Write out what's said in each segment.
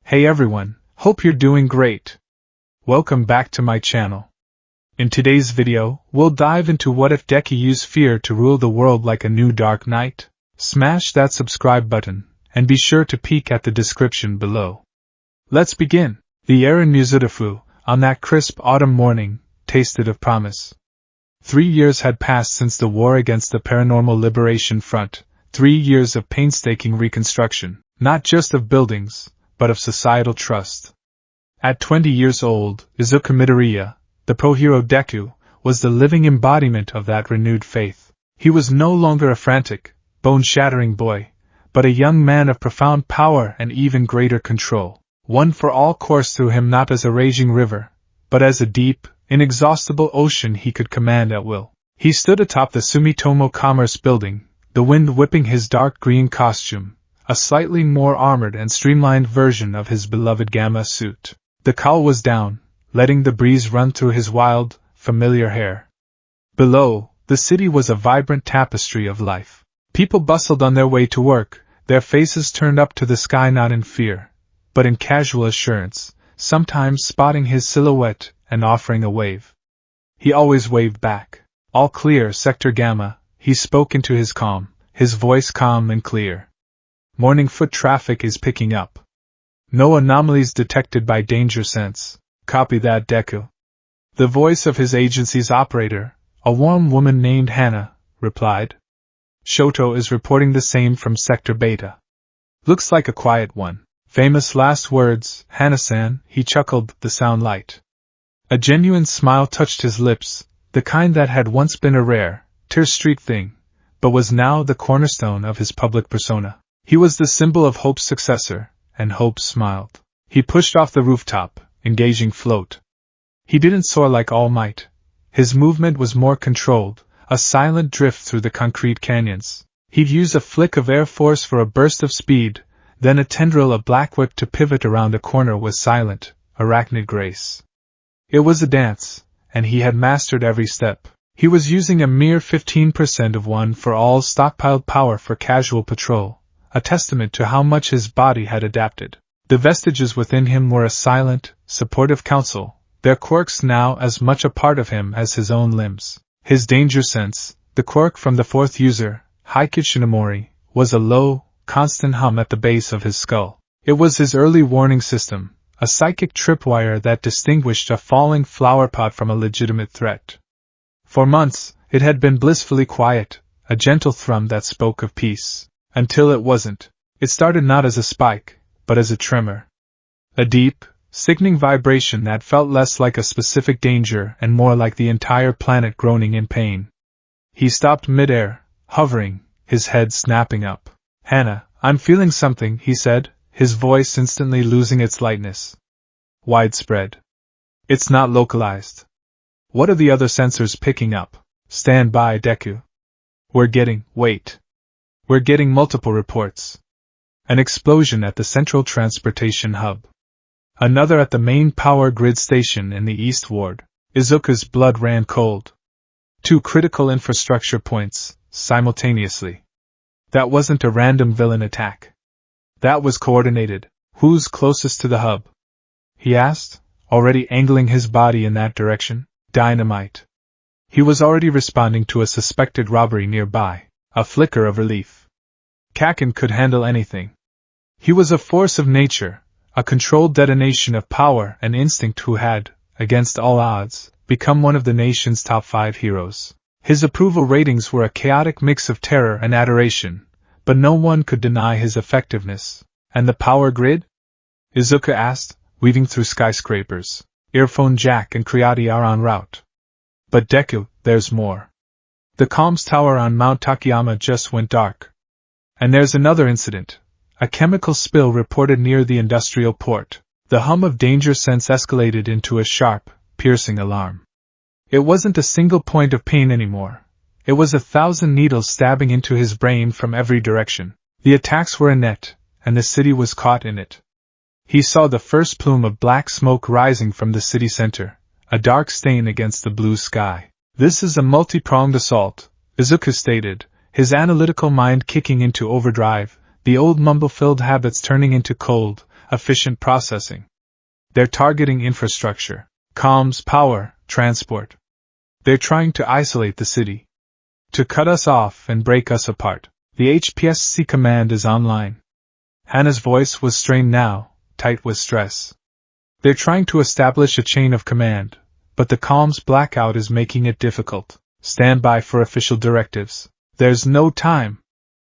Hey everyone, hope you're doing great. Welcome back to my channel. In today's video, we'll dive into what if Deku used fear to rule the world like a new Dark Knight. Smash that subscribe button, and be sure to peek at the description below. Let's begin. The air in Muzudafu, on that crisp autumn morning, tasted of promise. 3 years had passed since the war against the Paranormal Liberation Front, 3 years of painstaking reconstruction, not just of buildings, but of societal trust. At 20 years old, Izuku Midoriya, the pro-hero Deku, was the living embodiment of that renewed faith. He was no longer a frantic, bone-shattering boy, but a young man of profound power and even greater control. One for all coursed through him not as a raging river, but as a deep, inexhaustible ocean he could command at will. He stood atop the Sumitomo Commerce Building, the wind whipping his dark green costume, a slightly more armored and streamlined version of his beloved Gamma suit. The cowl was down, letting the breeze run through his wild, familiar hair. Below, the city was a vibrant tapestry of life. People bustled on their way to work, their faces turned up to the sky not in fear, but in casual assurance, sometimes spotting his silhouette and offering a wave. He always waved back. All clear, Sector Gamma, he spoke into his calm, his voice calm and clear. Morning foot traffic is picking up. No anomalies detected by danger sense. Copy that, Deku. The voice of his agency's operator, a warm woman named Hana, replied. Shoto is reporting the same from Sector Beta. Looks like a quiet one. Famous last words, Hana-san, he chuckled, the sound light. A genuine smile touched his lips, the kind that had once been a rare, tear-streaked thing, but was now the cornerstone of his public persona. He was the symbol of Hope's successor, and Hope smiled. He pushed off the rooftop, engaging float. He didn't soar like All Might. His movement was more controlled, a silent drift through the concrete canyons. He'd use a flick of air force for a burst of speed, then a tendril of black whip to pivot around a corner with silent, arachnid grace. It was a dance, and he had mastered every step. He was using a mere 15% of one for all stockpiled power for casual patrol, a testament to how much his body had adapted. The vestiges within him were a silent, supportive council, their quirks now as much a part of him as his own limbs. His danger sense, the quirk from the fourth user, Haiku Shinomori, was a low, constant hum at the base of his skull. It was his early warning system, a psychic tripwire that distinguished a falling flowerpot from a legitimate threat. For months, it had been blissfully quiet, a gentle thrum that spoke of peace. Until it wasn't. It started not as a spike, but as a tremor. A deep, sickening vibration that felt less like a specific danger and more like the entire planet groaning in pain. He stopped midair, hovering, his head snapping up. Hana, I'm feeling something, he said, his voice instantly losing its lightness. Widespread. It's not localized. What are the other sensors picking up? Stand by, Deku. We're getting multiple reports. An explosion at the Central Transportation Hub. Another at the main power grid station in the East Ward. Izuku's blood ran cold. 2 critical infrastructure points, simultaneously. That wasn't a random villain attack. That was coordinated. Who's closest to the hub? He asked, already angling his body in that direction. Dynamite. He was already responding to a suspected robbery nearby. A flicker of relief. Kaken could handle anything. He was a force of nature, a controlled detonation of power and instinct who had, against all odds, become one of the nation's top 5 heroes. His approval ratings were a chaotic mix of terror and adoration, but no one could deny his effectiveness. And the power grid? Izuku asked, weaving through skyscrapers. Earphone jack and Kriati are en route. But Deku, there's more. The comms tower on Mount Takayama just went dark. And there's another incident. A chemical spill reported near the industrial port. The hum of danger sense escalated into a sharp, piercing alarm. It wasn't a single point of pain anymore. It was 1,000 needles stabbing into his brain from every direction. The attacks were a net, and the city was caught in it. He saw the first plume of black smoke rising from the city center, a dark stain against the blue sky. This is a multi-pronged assault, Izuku stated, his analytical mind kicking into overdrive, the old mumble-filled habits turning into cold, efficient processing. They're targeting infrastructure, comms, power, transport. They're trying to isolate the city. To cut us off and break us apart. The HPSC command is online. Hannah's voice was strained now, tight with stress. They're trying to establish a chain of command, but the comms blackout is making it difficult. Stand by for official directives. There's no time.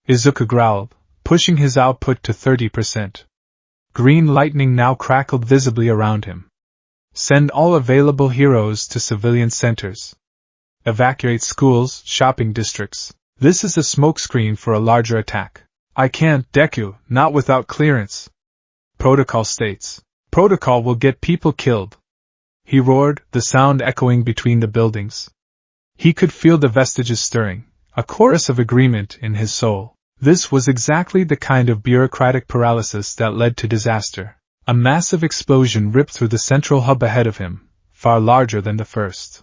Izuku growled, pushing his output to 30%. Green lightning now crackled visibly around him. Send all available heroes to civilian centers. Evacuate schools, shopping districts. This is a smokescreen for a larger attack. I can't, Deku, not without clearance. Protocol states. Protocol will get people killed. He roared, the sound echoing between the buildings. He could feel the vestiges stirring, a chorus of agreement in his soul. This was exactly the kind of bureaucratic paralysis that led to disaster. A massive explosion ripped through the central hub ahead of him, far larger than the first.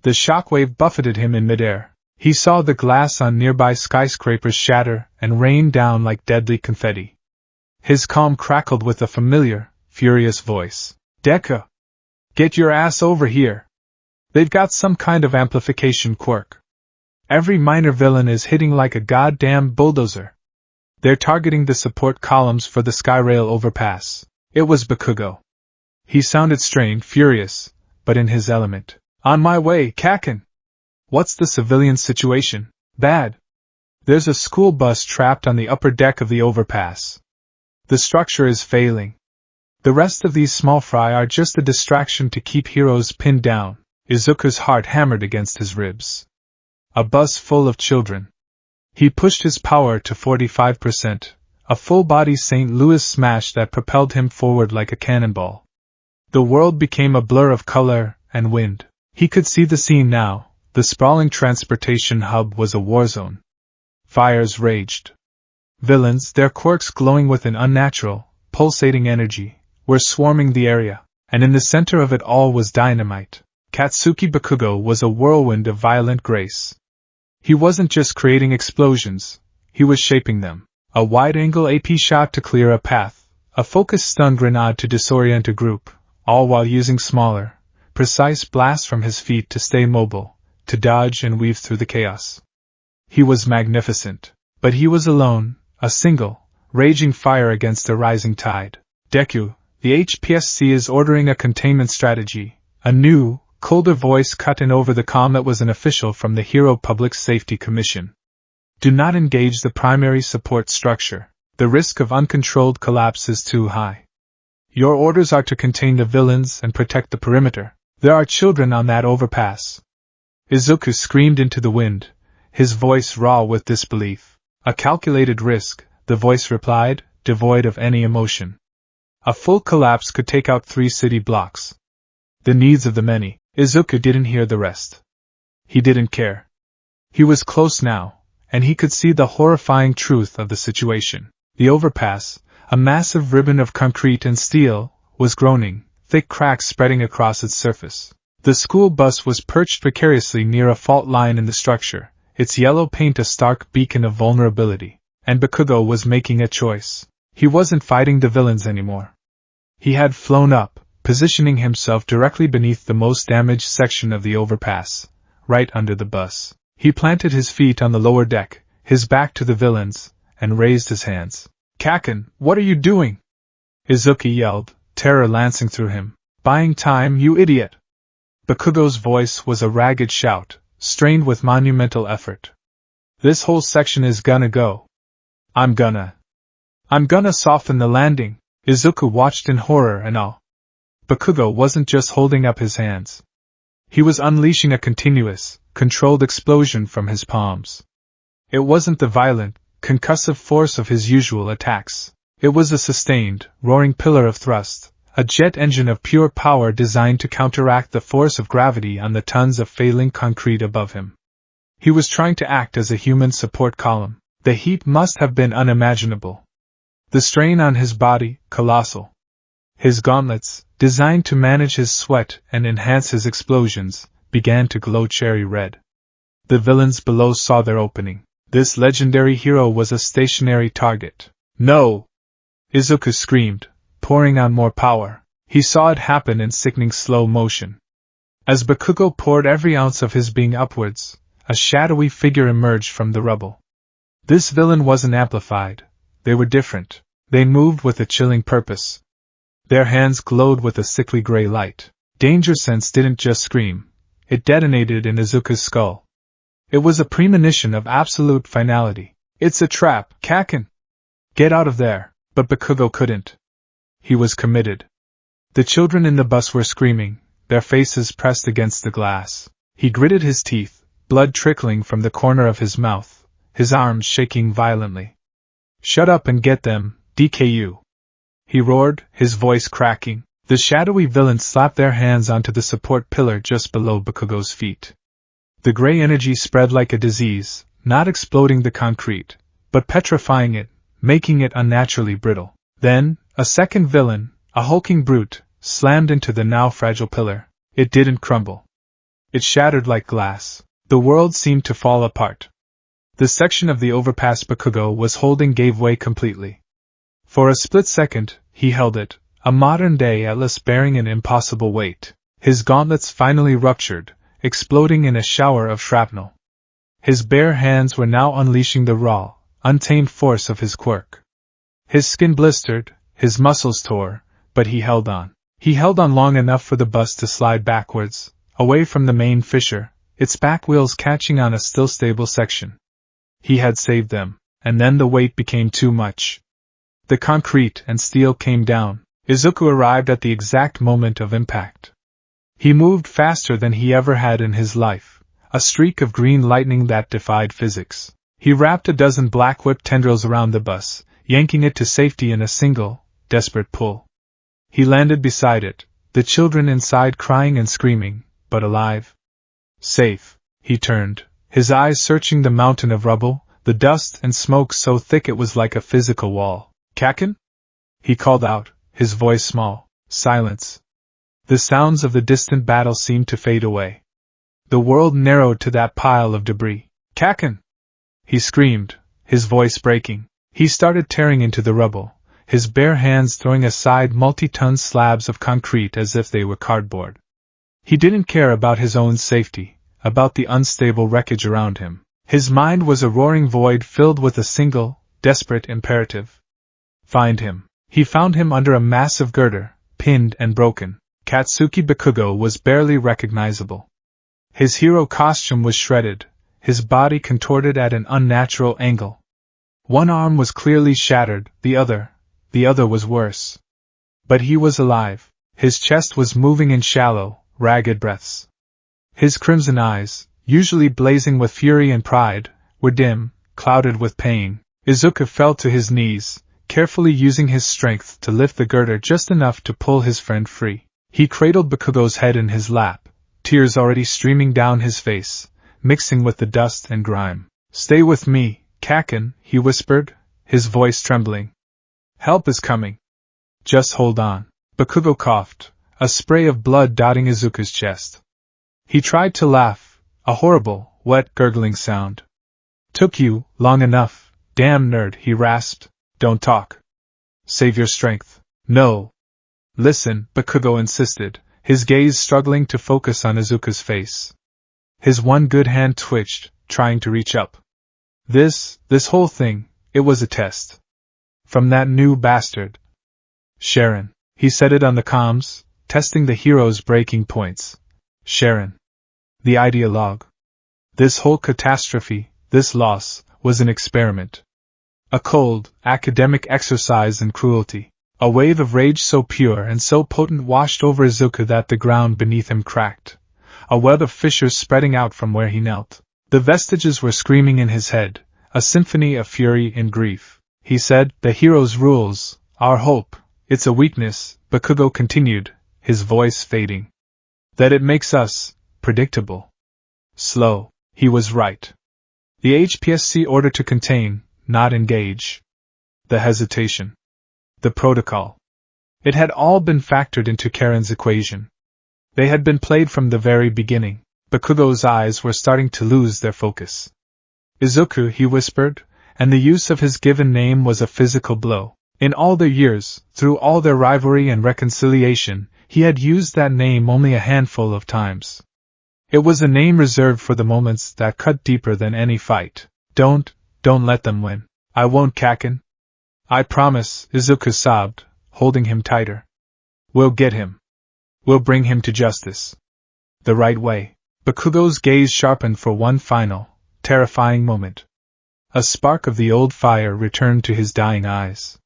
The shockwave buffeted him in midair. He saw the glass on nearby skyscrapers shatter and rain down like deadly confetti. His calm crackled with a familiar, furious voice. Deku! Get your ass over here! They've got some kind of amplification quirk. Every minor villain is hitting like a goddamn bulldozer. They're targeting the support columns for the Skyrail overpass. It was Bakugo. He sounded strained, furious, but in his element. On my way, Kaken! What's the civilian situation? Bad. There's a school bus trapped on the upper deck of the overpass. The structure is failing. The rest of these small fry are just a distraction to keep heroes pinned down. Izuku's heart hammered against his ribs. A bus full of children. He pushed his power to 45%, a full-body St. Louis smash that propelled him forward like a cannonball. The world became a blur of color and wind. He could see the scene now. The sprawling transportation hub was a war zone. Fires raged. Villains, their quirks glowing with an unnatural, pulsating energy, were swarming the area, and in the center of it all was dynamite. Katsuki Bakugo was a whirlwind of violent grace. He wasn't just creating explosions, he was shaping them. A wide-angle AP shot to clear a path, a focused stun grenade to disorient a group, all while using smaller, precise blasts from his feet to stay mobile, to dodge and weave through the chaos. He was magnificent, but he was alone, a single, raging fire against a rising tide. Deku, the HPSC is ordering a containment strategy. A new, colder voice cut in over the comm that was an official from the Hero Public Safety Commission. Do not engage the primary support structure. The risk of uncontrolled collapse is too high. Your orders are to contain the villains and protect the perimeter. There are children on that overpass. Izuku screamed into the wind, his voice raw with disbelief. A calculated risk, the voice replied, devoid of any emotion. A full collapse could take out 3 city blocks. The needs of the many. Izuku didn't hear the rest. He didn't care. He was close now, and he could see the horrifying truth of the situation. The overpass, a massive ribbon of concrete and steel, was groaning, thick cracks spreading across its surface. The school bus was perched precariously near a fault line in the structure, its yellow paint a stark beacon of vulnerability. And Bakugo was making a choice. He wasn't fighting the villains anymore. He had flown up, positioning himself directly beneath the most damaged section of the overpass, right under the bus. He planted his feet on the lower deck, his back to the villains, and raised his hands. Kaken, what are you doing? Izuku yelled, terror lancing through him. Buying time, you idiot! Bakugo's voice was a ragged shout, strained with monumental effort. This whole section is gonna go. I'm gonna soften the landing. Izuku watched in horror and awe. Bakugo wasn't just holding up his hands. He was unleashing a continuous, controlled explosion from his palms. It wasn't the violent, concussive force of his usual attacks. It was a sustained, roaring pillar of thrust, a jet engine of pure power designed to counteract the force of gravity on the tons of failing concrete above him. He was trying to act as a human support column. The heat must have been unimaginable. The strain on his body, colossal. His gauntlets, designed to manage his sweat and enhance his explosions, began to glow cherry red. The villains below saw their opening. This legendary hero was a stationary target. No! Izuku screamed, pouring out more power. He saw it happen in sickening slow motion. As Bakugo poured every ounce of his being upwards, a shadowy figure emerged from the rubble. This villain wasn't amplified. They were different. They moved with a chilling purpose. Their hands glowed with a sickly gray light. Danger sense didn't just scream. It detonated in Izuku's skull. It was a premonition of absolute finality. It's a trap, Kaken! Get out of there! But Bakugo couldn't. He was committed. The children in the bus were screaming, their faces pressed against the glass. He gritted his teeth, blood trickling from the corner of his mouth, his arms shaking violently. Shut up and get them, DKU! He roared, his voice cracking. The shadowy villains slapped their hands onto the support pillar just below Bakugo's feet. The gray energy spread like a disease, not exploding the concrete, but petrifying it, making it unnaturally brittle. Then, a second villain, a hulking brute, slammed into the now fragile pillar. It didn't crumble. It shattered like glass. The world seemed to fall apart. The section of the overpass Bakugo was holding gave way completely. For a split second, he held it, a modern-day Atlas bearing an impossible weight. His gauntlets finally ruptured, exploding in a shower of shrapnel. His bare hands were now unleashing the raw, untamed force of his quirk. His skin blistered, his muscles tore, but he held on. He held on long enough for the bus to slide backwards, away from the main fissure, its back wheels catching on a still stable section. He had saved them, and then the weight became too much. The concrete and steel came down. Izuku arrived at the exact moment of impact. He moved faster than he ever had in his life, a streak of green lightning that defied physics. He wrapped a dozen black whip tendrils around the bus, yanking it to safety in a single, desperate pull. He landed beside it, the children inside crying and screaming, but alive. Safe. He turned, his eyes searching the mountain of rubble, the dust and smoke so thick it was like a physical wall. Kaken? He called out, his voice small. Silence. The sounds of the distant battle seemed to fade away. The world narrowed to that pile of debris. Kaken! He screamed, his voice breaking. He started tearing into the rubble, his bare hands throwing aside multi-ton slabs of concrete as if they were cardboard. He didn't care about his own safety, about the unstable wreckage around him. His mind was a roaring void filled with a single, desperate imperative. Find him. He found him under a massive girder, pinned and broken. Katsuki Bakugo was barely recognizable. His hero costume was shredded, his body contorted at an unnatural angle. One arm was clearly shattered, the other was worse. But he was alive. His chest was moving in shallow, ragged breaths. His crimson eyes, usually blazing with fury and pride, were dim, clouded with pain. Izuku fell to his knees, carefully using his strength to lift the girder just enough to pull his friend free. He cradled Bakugo's head in his lap, tears already streaming down his face, mixing with the dust and grime. Stay with me, Kaken, he whispered, his voice trembling. Help is coming. Just hold on. Bakugo coughed, a spray of blood dotting Izuku's chest. He tried to laugh, a horrible, wet, gurgling sound. Took you long enough, damn nerd, he rasped. Don't talk. Save your strength. No. Listen, Bakugo insisted, his gaze struggling to focus on Izuku's face. His one good hand twitched, trying to reach up. This whole thing, it was a test. From that new bastard. Sharon. He said it on the comms, testing the hero's breaking points. Sharon. The ideologue. This whole catastrophe, this loss, was an experiment. A cold, academic exercise in cruelty. A wave of rage so pure and so potent washed over Izuku that the ground beneath him cracked. A web of fissures spreading out from where he knelt. The vestiges were screaming in his head, a symphony of fury and grief. He said, the hero's rules, our hope, it's a weakness, Bakugo continued, his voice fading. That it makes us, predictable. Slow. He was right. The HPSC order to contain, not engage. The hesitation. The protocol. It had all been factored into Karen's equation. They had been played from the very beginning. Bakugo's eyes were starting to lose their focus. Izuku, he whispered, and the use of his given name was a physical blow. In all their years, through all their rivalry and reconciliation, he had used that name only a handful of times. It was a name reserved for the moments that cut deeper than any fight. Don't let them win. I won't, Kaken. I promise, Izuku sobbed, holding him tighter. We'll get him. We'll bring him to justice. The right way. Bakugo's gaze sharpened for one final, terrifying moment. A spark of the old fire returned to his dying eyes.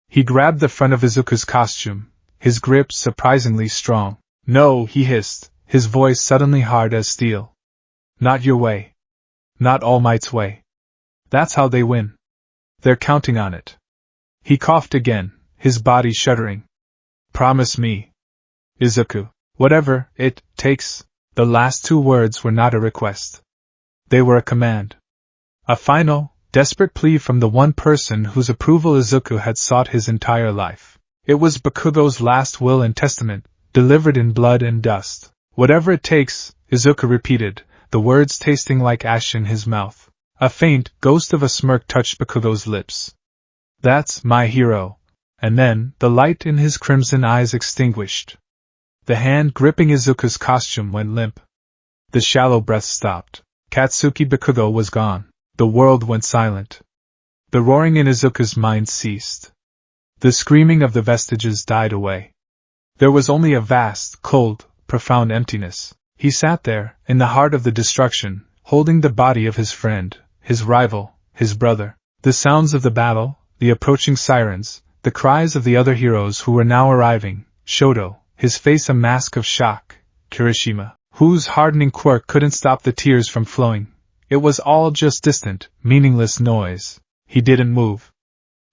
He grabbed the front of Izuku's costume, his grip surprisingly strong. No, he hissed, his voice suddenly hard as steel. Not your way. Not All Might's way. That's how they win. They're counting on it. He coughed again, his body shuddering. Promise me, Izuku, whatever it takes. The last two words were not a request. They were a command. A final, desperate plea from the one person whose approval Izuku had sought his entire life. It was Bakugo's last will and testament, delivered in blood and dust. Whatever it takes, Izuku repeated, the words tasting like ash in his mouth. A faint ghost of a smirk touched Bakugo's lips. That's my hero. And then, the light in his crimson eyes extinguished. The hand gripping Izuku's costume went limp. The shallow breath stopped. Katsuki Bakugo was gone. The world went silent. The roaring in Izuku's mind ceased. The screaming of the vestiges died away. There was only a vast, cold, profound emptiness. He sat there, in the heart of the destruction, holding the body of his friend, his rival, his brother. The sounds of the battle, the approaching sirens, the cries of the other heroes who were now arriving, Shoto, his face a mask of shock, Kirishima, whose hardening quirk couldn't stop the tears from flowing. It was all just distant, meaningless noise. He didn't move.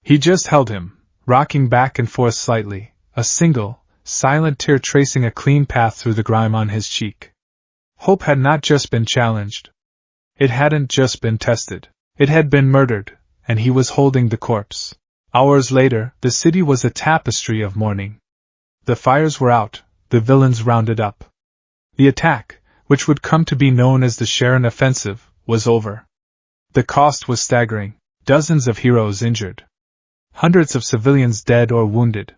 He just held him, rocking back and forth slightly, a single, silent tear tracing a clean path through the grime on his cheek. Hope had not just been challenged. It hadn't just been tested. It had been murdered, and he was holding the corpse. Hours later, the city was a tapestry of mourning. The fires were out, the villains rounded up. The attack, which would come to be known as the Sharon Offensive, was over. The cost was staggering. Dozens of heroes injured. Hundreds of civilians dead or wounded.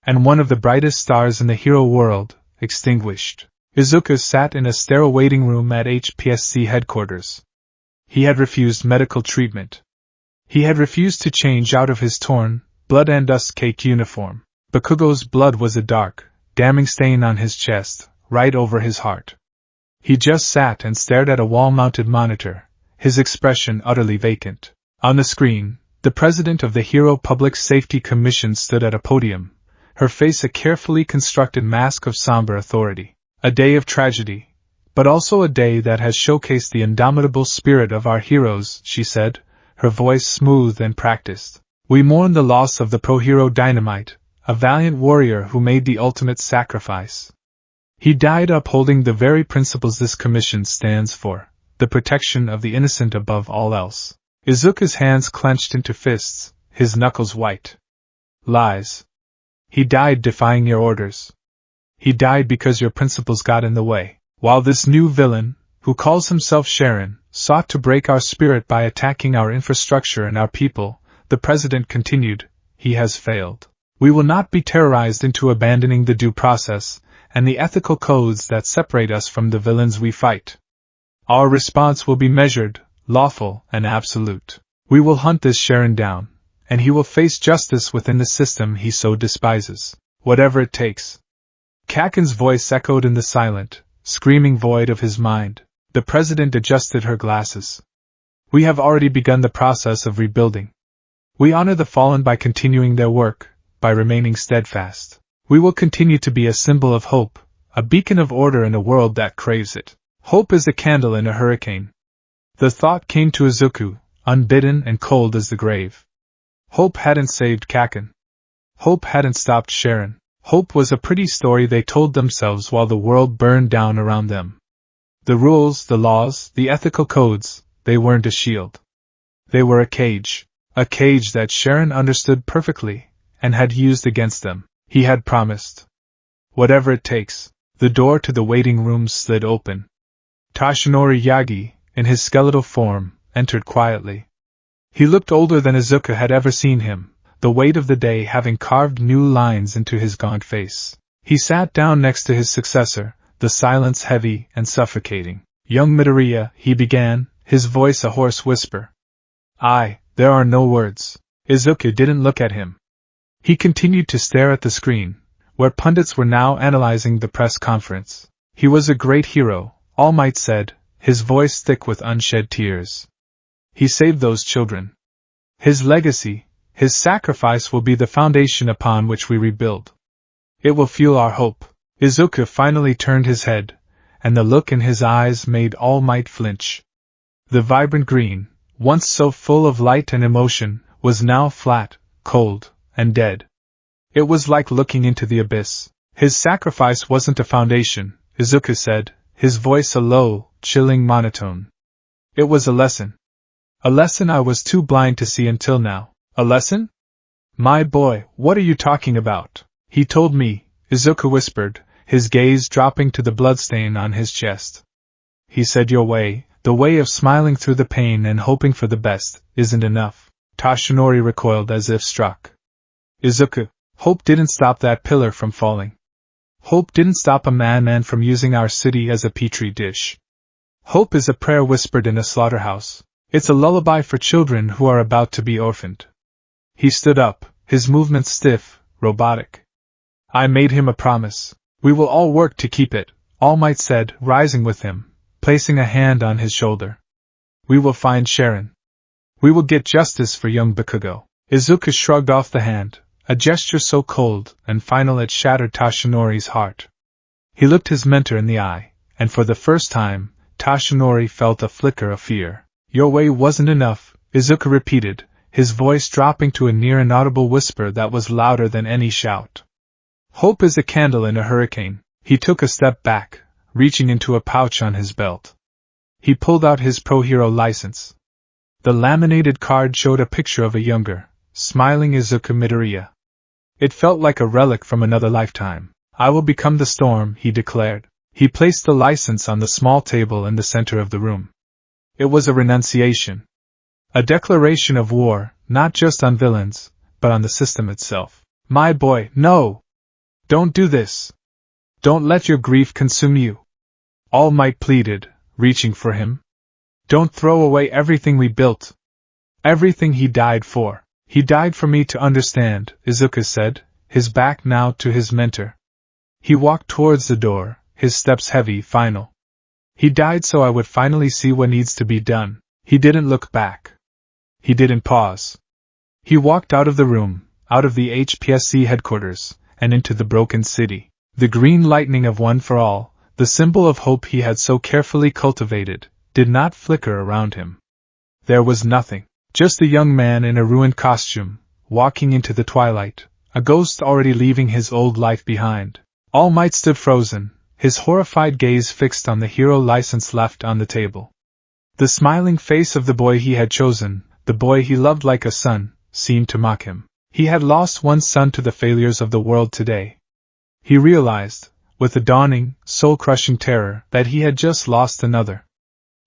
And one of the brightest stars in the hero world, extinguished. Izuku sat in a sterile waiting room at HPSC headquarters. He had refused medical treatment. He had refused to change out of his torn, blood and dust-caked uniform. Bakugo's blood was a dark, damning stain on his chest, right over his heart. He just sat and stared at a wall-mounted monitor, his expression utterly vacant. On the screen, the president of the Hero Public Safety Commission stood at a podium, her face a carefully constructed mask of somber authority. A day of tragedy, but also a day that has showcased the indomitable spirit of our heroes, she said, her voice smooth and practiced. We mourn the loss of the pro-hero Dynamite, a valiant warrior who made the ultimate sacrifice. He died upholding the very principles this commission stands for, the protection of the innocent above all else. Izuku's hands clenched into fists, his knuckles white. Lies. He died defying your orders. He died because your principles got in the way. While this new villain, who calls himself Sharon, sought to break our spirit by attacking our infrastructure and our people, the president continued, he has failed. We will not be terrorized into abandoning the due process and the ethical codes that separate us from the villains we fight. Our response will be measured, lawful, and absolute. We will hunt this Sharon down, and he will face justice within the system he so despises, whatever it takes. Kaken's voice echoed in the silent, screaming void of his mind. The president adjusted her glasses. We have already begun the process of rebuilding. We honor the fallen by continuing their work, by remaining steadfast. We will continue to be a symbol of hope, a beacon of order in a world that craves it. Hope is a candle in a hurricane. The thought came to Izuku, unbidden and cold as the grave. Hope hadn't saved Kaken. Hope hadn't stopped Sharon. Hope was a pretty story they told themselves while the world burned down around them. The rules, the laws, the ethical codes, they weren't a shield. They were a cage that Sharon understood perfectly, and had used against them. He had promised. Whatever it takes. The door to the waiting room slid open. Toshinori Yagi, in his skeletal form, entered quietly. He looked older than Izuku had ever seen him, the weight of the day having carved new lines into his gaunt face. He sat down next to his successor, the silence heavy and suffocating. "Young Midoriya," he began, his voice a hoarse whisper. There are no words. Izuku didn't look at him. He continued to stare at the screen, where pundits were now analyzing the press conference. "He was a great hero," All Might said, his voice thick with unshed tears. "He saved those children. His legacy, his sacrifice will be the foundation upon which we rebuild. It will fuel our hope." Izuku finally turned his head, and the look in his eyes made All Might flinch. The vibrant green, once so full of light and emotion, was now flat, cold, and dead. It was like looking into the abyss. "His sacrifice wasn't a foundation," Izuku said, his voice a low, chilling monotone. "It was a lesson. A lesson I was too blind to see until now." "A lesson? My boy, what are you talking about?" "He told me," Izuku whispered, his gaze dropping to the bloodstain on his chest. "He said your way, the way of smiling through the pain and hoping for the best, isn't enough." Tashinori recoiled as if struck. "Izuku, hope didn't stop that pillar from falling. Hope didn't stop a madman from using our city as a petri dish. Hope is a prayer whispered in a slaughterhouse. It's a lullaby for children who are about to be orphaned." He stood up, his movements stiff, robotic. "I made him a promise. We will all work to keep it," All Might said, rising with him, placing a hand on his shoulder. "We will find Sharon. We will get justice for young Bakugo." Izuku shrugged off the hand, a gesture so cold and final it shattered Tashinori's heart. He looked his mentor in the eye, and for the first time, Tashinori felt a flicker of fear. "Your way wasn't enough," Izuku repeated, his voice dropping to a near inaudible whisper that was louder than any shout. "Hope is a candle in a hurricane." He took a step back, reaching into a pouch on his belt. He pulled out his Pro Hero license. The laminated card showed a picture of a younger, smiling Izuku Midoriya. It felt like a relic from another lifetime. "I will become the storm," he declared. He placed the license on the small table in the center of the room. It was a renunciation. A declaration of war, not just on villains, but on the system itself. "My boy, no! Don't do this! Don't let your grief consume you!" All Might pleaded, reaching for him. "Don't throw away everything we built. Everything he died for." "He died for me to understand," Izuku said, his back now to his mentor. He walked towards the door, his steps heavy, final. "He died so I would finally see what needs to be done." He didn't look back. He didn't pause. He walked out of the room, out of the HPSC headquarters, and into the broken city. The green lightning of One for All, the symbol of hope he had so carefully cultivated, did not flicker around him. There was nothing. Just a young man in a ruined costume, walking into the twilight, a ghost already leaving his old life behind. All Might stood frozen, his horrified gaze fixed on the hero license left on the table. The smiling face of the boy he had chosen, the boy he loved like a son, seemed to mock him. He had lost one son to the failures of the world today. He realized, with a dawning, soul-crushing terror, that he had just lost another.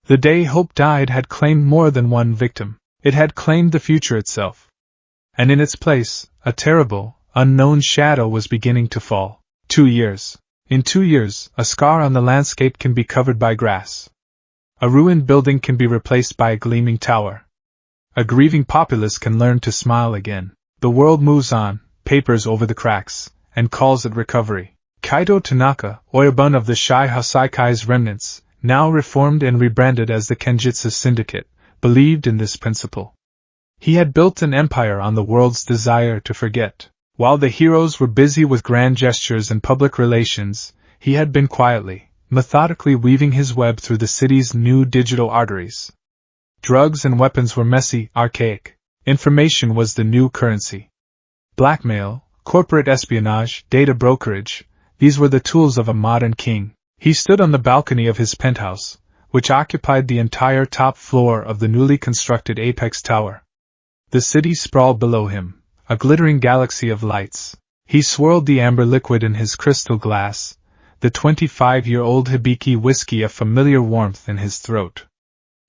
The day hope died had claimed more than one victim. It had claimed the future itself. And in its place, a terrible, unknown shadow was beginning to fall. 2 years. In 2 years, a scar on the landscape can be covered by grass. A ruined building can be replaced by a gleaming tower. A grieving populace can learn to smile again. The world moves on, papers over the cracks, and calls it recovery. Kaito Tanaka, Oyabun of the Shai Hasaikai's remnants, now reformed and rebranded as the Kenjutsu Syndicate, believed in this principle. He had built an empire on the world's desire to forget. While the heroes were busy with grand gestures and public relations, he had been quietly, methodically weaving his web through the city's new digital arteries. Drugs and weapons were messy, archaic. Information was the new currency. Blackmail, corporate espionage, data brokerage, these were the tools of a modern king. He stood on the balcony of his penthouse, which occupied the entire top floor of the newly constructed Apex Tower. The city sprawled below him, a glittering galaxy of lights. He swirled the amber liquid in his crystal glass, the 25-year-old Hibiki whiskey a familiar warmth in his throat.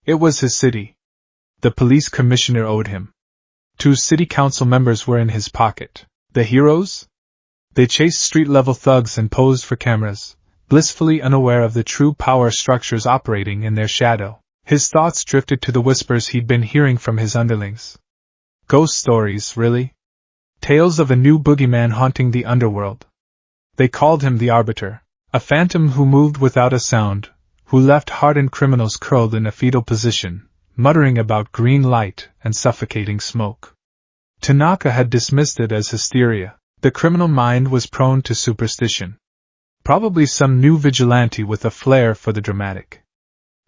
It was his city. The police commissioner owed him. 2 city council members were in his pocket. The heroes? They chased street-level thugs and posed for cameras, blissfully unaware of the true power structures operating in their shadow. His thoughts drifted to the whispers he'd been hearing from his underlings. Ghost stories, really? Tales of a new boogeyman haunting the underworld. They called him the Arbiter, a phantom who moved without a sound, who left hardened criminals curled in a fetal position, muttering about green light and suffocating smoke. Tanaka had dismissed it as hysteria. The criminal mind was prone to superstition. Probably some new vigilante with a flair for the dramatic.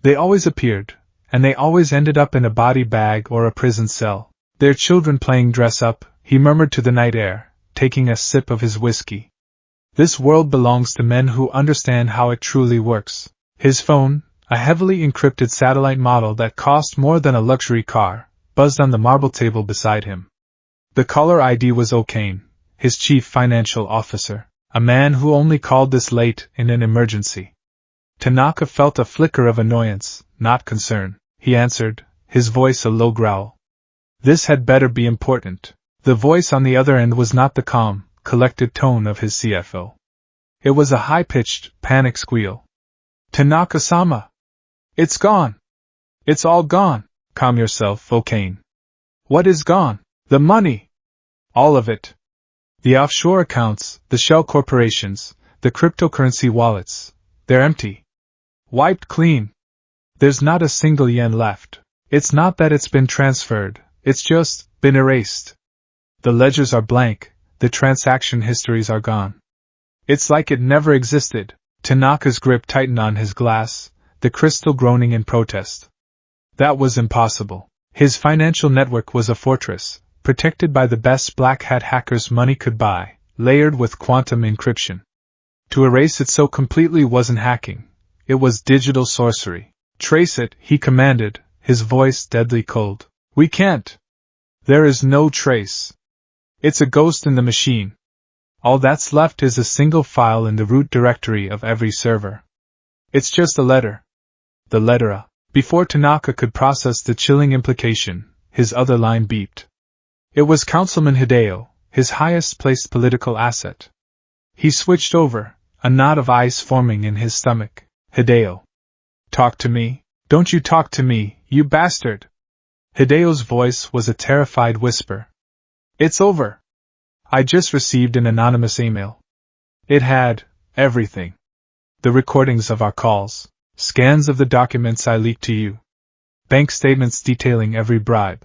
They always appeared, and they always ended up in a body bag or a prison cell. Their children playing dress-up, he murmured to the night air, taking a sip of his whiskey. This world belongs to men who understand how it truly works. His phone, a heavily encrypted satellite model that cost more than a luxury car, buzzed on the marble table beside him. The caller ID was O'Kane, his chief financial officer, a man who only called this late in an emergency. Tanaka felt a flicker of annoyance, not concern. He answered, his voice a low growl. This had better be important. The voice on the other end was not the calm, collected tone of his CFO. It was a high-pitched, panic squeal. Tanaka-sama! It's gone! It's all gone! Calm yourself, O'Kane. What is gone? The money! All of it. The offshore accounts, the shell corporations, the cryptocurrency wallets, they're empty. Wiped clean. There's not a single yen left. It's not that it's been transferred, it's just been erased. The ledgers are blank, the transaction histories are gone. It's like it never existed. Tanaka's grip tightened on his glass, the crystal groaning in protest. That was impossible. His financial network was a fortress, protected by the best black hat hackers money could buy, layered with quantum encryption. To erase it so completely wasn't hacking. It was digital sorcery. Trace it, he commanded, his voice deadly cold. We can't. There is no trace. It's a ghost in the machine. All that's left is a single file in the root directory of every server. It's just a letter. The letter A. Before Tanaka could process the chilling implication, his other line beeped. It was Councilman Hideo, his highest-placed political asset. He switched over, a knot of ice forming in his stomach. Hideo. Talk to me? Don't you talk to me, you bastard! Hideo's voice was a terrified whisper. It's over. I just received an anonymous email. It had everything. The recordings of our calls, scans of the documents I leaked to you, bank statements detailing every bribe.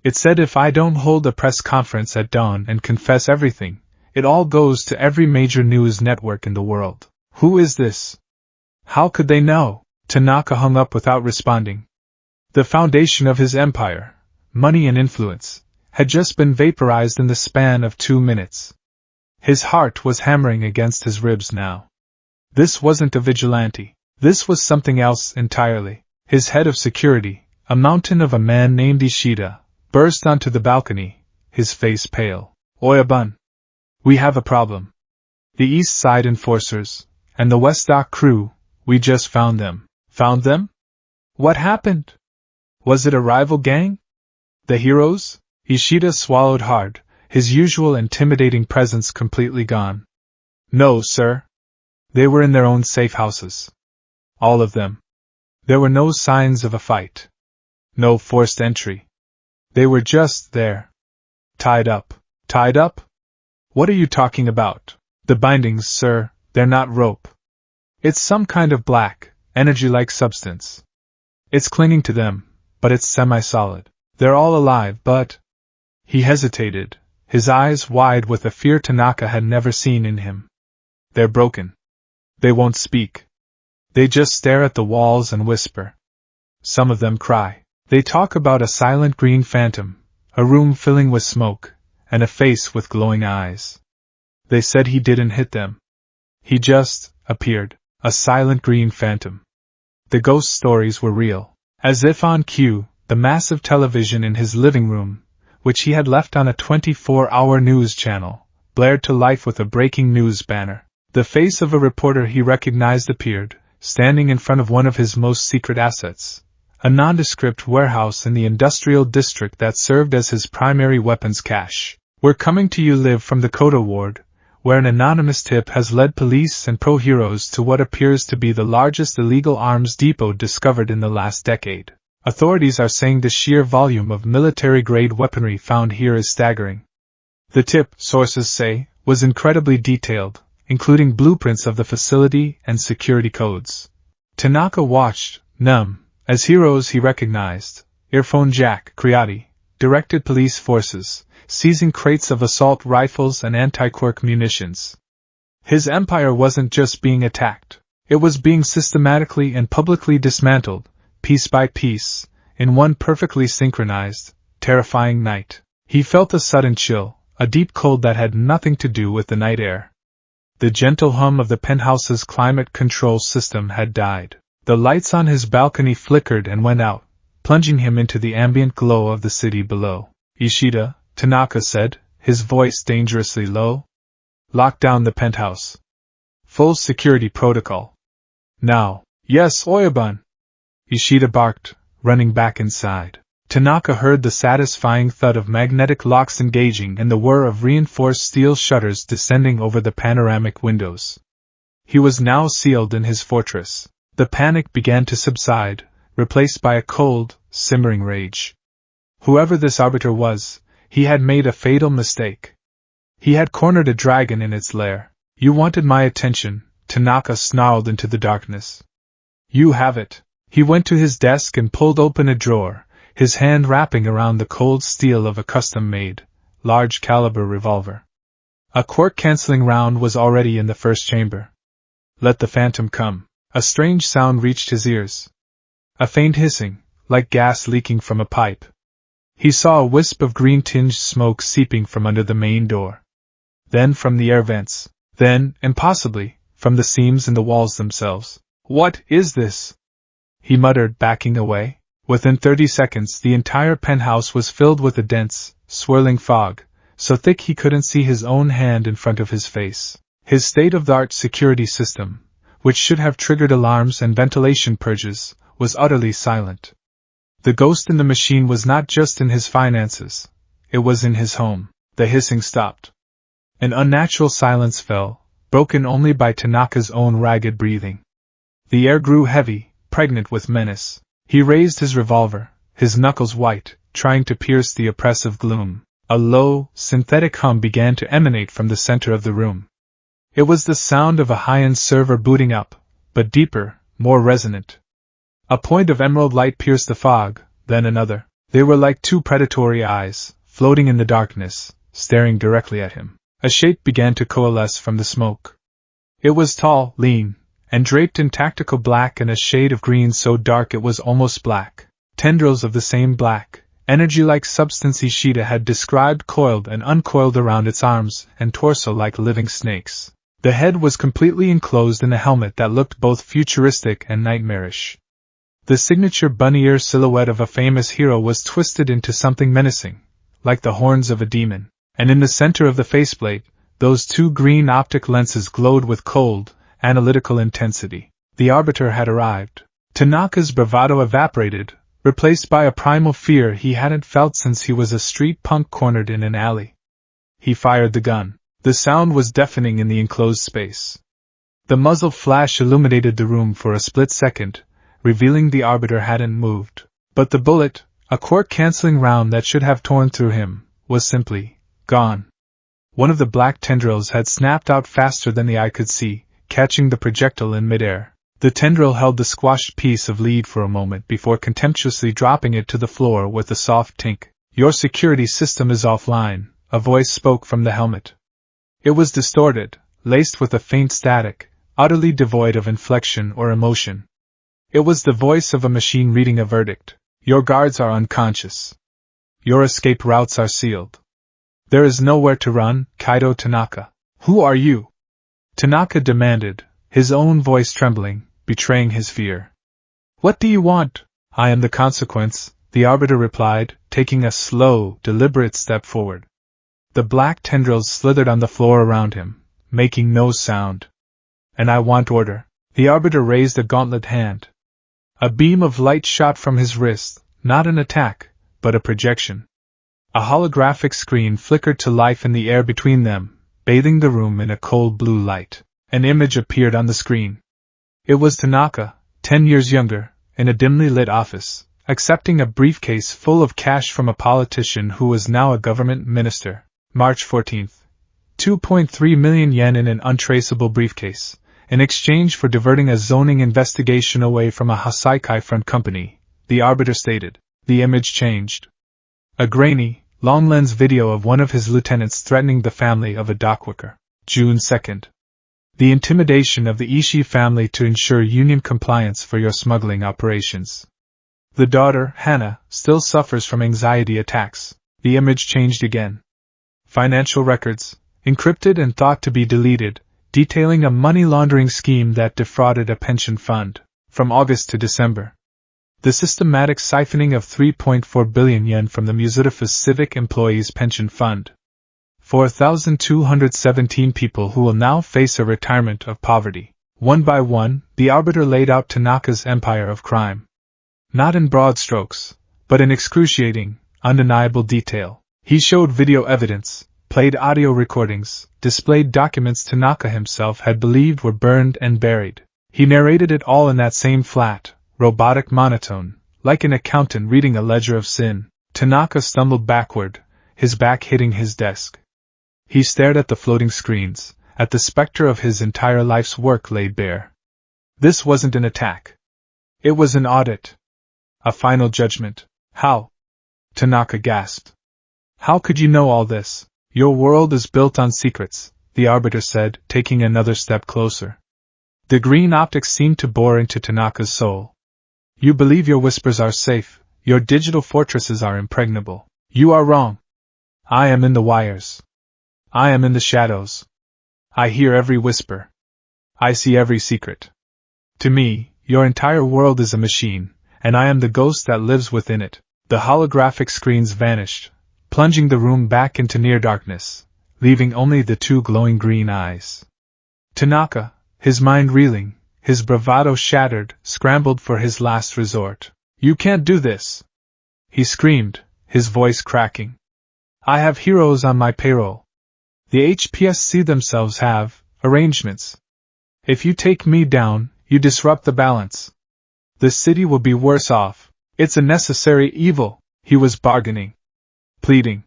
It said if I don't hold a press conference at dawn and confess everything, it all goes to every major news network in the world. Who is this? How could they know? Tanaka hung up without responding. The foundation of his empire, money and influence, had just been vaporized in the span of 2 minutes. His heart was hammering against his ribs now. This wasn't a vigilante. This was something else entirely. His head of security, a mountain of a man named Ishida, burst onto the balcony, his face pale. Oyabun. We have a problem. The East Side enforcers, and the West Dock crew, we just found them. Found them? What happened? Was it a rival gang? The heroes? Ishida swallowed hard, his usual intimidating presence completely gone. No, sir. They were in their own safe houses. All of them. There were no signs of a fight. No forced entry. They were just there. Tied up. Tied up? What are you talking about? The bindings, sir, they're not rope. It's some kind of black, energy-like substance. It's clinging to them, but it's semi-solid. They're all alive, but... He hesitated, his eyes wide with a fear Tanaka had never seen in him. They're broken. They won't speak. They just stare at the walls and whisper. Some of them cry. They talk about a silent green phantom, a room filling with smoke, and a face with glowing eyes. They said he didn't hit them. He just appeared, a silent green phantom. The ghost stories were real. As if on cue, the massive television in his living room, which he had left on a 24-hour news channel, blared to life with a breaking news banner. The face of a reporter he recognized appeared, standing in front of one of his most secret assets, a nondescript warehouse in the industrial district that served as his primary weapons cache. "We're coming to you live from the Kodo ward, where an anonymous tip has led police and pro-heroes to what appears to be the largest illegal arms depot discovered in the last decade. Authorities are saying the sheer volume of military-grade weaponry found here is staggering. The tip, sources say, was incredibly detailed, including blueprints of the facility and security codes." Tanaka watched, numb, as heroes he recognized, Earphone Jack, Creati, directed police forces, seizing crates of assault rifles and anti-quirk munitions. His empire wasn't just being attacked, it was being systematically and publicly dismantled, piece by piece, in one perfectly synchronized, terrifying night. He felt a sudden chill, a deep cold that had nothing to do with the night air. The gentle hum of the penthouse's climate control system had died. The lights on his balcony flickered and went out, plunging him into the ambient glow of the city below. "Ishida," Tanaka said, his voice dangerously low. "Lock down the penthouse. Full security protocol. Now." "Yes, Oyabun," Ishida barked, running back inside. Tanaka heard the satisfying thud of magnetic locks engaging and the whir of reinforced steel shutters descending over the panoramic windows. He was now sealed in his fortress. The panic began to subside, replaced by a cold, simmering rage. Whoever this arbiter was, he had made a fatal mistake. He had cornered a dragon in its lair. "You wanted my attention," Tanaka snarled into the darkness. "You have it." He went to his desk and pulled open a drawer, his hand wrapping around the cold steel of a custom-made, large-caliber revolver. A quirk-canceling round was already in the first chamber. "Let the phantom come." A strange sound reached his ears. A faint hissing, like gas leaking from a pipe. He saw a wisp of green-tinged smoke seeping from under the main door. Then from the air vents. Then, impossibly, from the seams in the walls themselves. "What is this?" he muttered, backing away. Within 30 seconds the entire penthouse was filled with a dense, swirling fog, so thick he couldn't see his own hand in front of his face. His state-of-the-art security system, which should have triggered alarms and ventilation purges, was utterly silent. The ghost in the machine was not just in his finances, it was in his home. The hissing stopped. An unnatural silence fell, broken only by Tanaka's own ragged breathing. The air grew heavy, pregnant with menace. He raised his revolver, his knuckles white, trying to pierce the oppressive gloom. A low, synthetic hum began to emanate from the center of the room. It was the sound of a high-end server booting up, but deeper, more resonant. A point of emerald light pierced the fog, then another. They were like two predatory eyes, floating in the darkness, staring directly at him. A shape began to coalesce from the smoke. It was tall, lean, and draped in tactical black and a shade of green so dark it was almost black. Tendrils of the same black, energy-like substance Ishida had described coiled and uncoiled around its arms and torso like living snakes. The head was completely enclosed in a helmet that looked both futuristic and nightmarish. The signature bunny ear silhouette of a famous hero was twisted into something menacing, like the horns of a demon, and in the center of the faceplate, those two green optic lenses glowed with cold, analytical intensity. The arbiter had arrived. Tanaka's bravado evaporated, replaced by a primal fear he hadn't felt since he was a street punk cornered in an alley. He fired the gun. The sound was deafening in the enclosed space. The muzzle flash illuminated the room for a split second, revealing the arbiter hadn't moved. But the bullet, a quirk-canceling round that should have torn through him, was simply gone. One of the black tendrils had snapped out faster than the eye could see, catching the projectile in midair. The tendril held the squashed piece of lead for a moment before contemptuously dropping it to the floor with a soft tink. "Your security system is offline," a voice spoke from the helmet. It was distorted, laced with a faint static, utterly devoid of inflection or emotion. It was the voice of a machine reading a verdict. "Your guards are unconscious. Your escape routes are sealed. There is nowhere to run, Kaido Tanaka." "Who are you?" Tanaka demanded, his own voice trembling, betraying his fear. "What do you want?" "I am the consequence," the arbiter replied, taking a slow, deliberate step forward. The black tendrils slithered on the floor around him, making no sound. "And I want order." The arbiter raised a gauntlet hand. A beam of light shot from his wrist, not an attack, but a projection. A holographic screen flickered to life in the air between them, bathing the room in a cold blue light. An image appeared on the screen. It was Tanaka, 10 years younger, in a dimly lit office, accepting a briefcase full of cash from a politician who was now a government minister. March 14th. 2.3 million yen in an untraceable briefcase, in exchange for diverting a zoning investigation away from a Hasaikai front company, the arbiter stated. The image changed. A grainy, long-lens video of one of his lieutenants threatening the family of a dockworker. June 2nd. The intimidation of the Ishii family to ensure union compliance for your smuggling operations. The daughter, Hannah, still suffers from anxiety attacks. The image changed again. Financial records, encrypted and thought to be deleted, detailing a money laundering scheme that defrauded a pension fund, from August to December. The systematic siphoning of 3.4 billion yen from the Musutafa's Civic Employees Pension Fund. 4,217 people who will now face a retirement of poverty. One by one, the arbiter laid out Tanaka's empire of crime. Not in broad strokes, but in excruciating, undeniable detail. He showed video evidence, played audio recordings, displayed documents Tanaka himself had believed were burned and buried. He narrated it all in that same flat, robotic monotone, like an accountant reading a ledger of sin. Tanaka stumbled backward, his back hitting his desk. He stared at the floating screens, at the specter of his entire life's work laid bare. This wasn't an attack. It was an audit. A final judgment. How? Tanaka gasped. How could you know all this? Your world is built on secrets, the arbiter said, taking another step closer. The green optics seemed to bore into Tanaka's soul. You believe your whispers are safe, your digital fortresses are impregnable. You are wrong. I am in the wires. I am in the shadows. I hear every whisper. I see every secret. To me, your entire world is a machine, and I am the ghost that lives within it. The holographic screens vanished, plunging the room back into near darkness, leaving only the two glowing green eyes. Tanaka, his mind reeling, his bravado shattered, scrambled for his last resort. You can't do this! He screamed, his voice cracking. I have heroes on my payroll. The HPSC themselves have arrangements. If you take me down, you disrupt the balance. The city will be worse off. It's a necessary evil, he was bargaining. Pleading.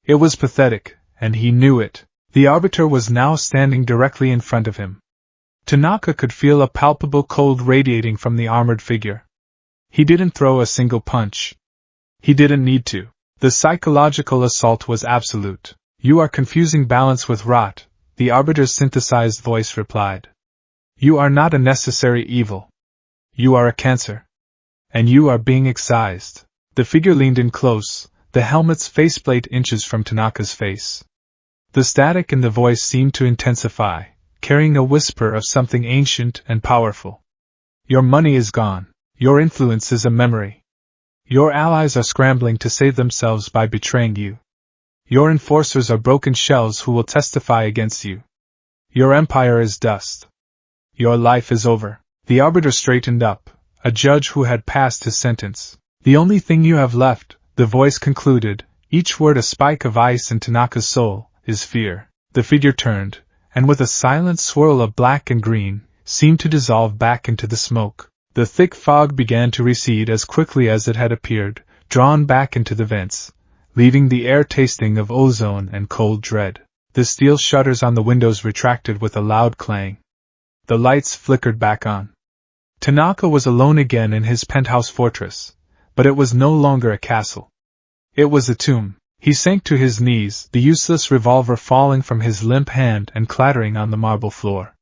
It was pathetic, and he knew it. The arbiter was now standing directly in front of him. Tanaka could feel a palpable cold radiating from the armored figure. He didn't throw a single punch. He didn't need to. The psychological assault was absolute. You are confusing balance with rot, the arbiter's synthesized voice replied. You are not a necessary evil. You are a cancer. And you are being excised. The figure leaned in close, the helmet's faceplate inches from Tanaka's face. The static in the voice seemed to intensify, carrying a whisper of something ancient and powerful. Your money is gone. Your influence is a memory. Your allies are scrambling to save themselves by betraying you. Your enforcers are broken shells who will testify against you. Your empire is dust. Your life is over. The arbiter straightened up, a judge who had passed his sentence. The only thing you have left, the voice concluded, each word a spike of ice in Tanaka's soul, is fear. The figure turned, and with a silent swirl of black and green, seemed to dissolve back into the smoke. The thick fog began to recede as quickly as it had appeared, drawn back into the vents, leaving the air tasting of ozone and cold dread. The steel shutters on the windows retracted with a loud clang. The lights flickered back on. Tanaka was alone again in his penthouse fortress, but it was no longer a castle. It was a tomb. He sank to his knees, the useless revolver falling from his limp hand and clattering on the marble floor.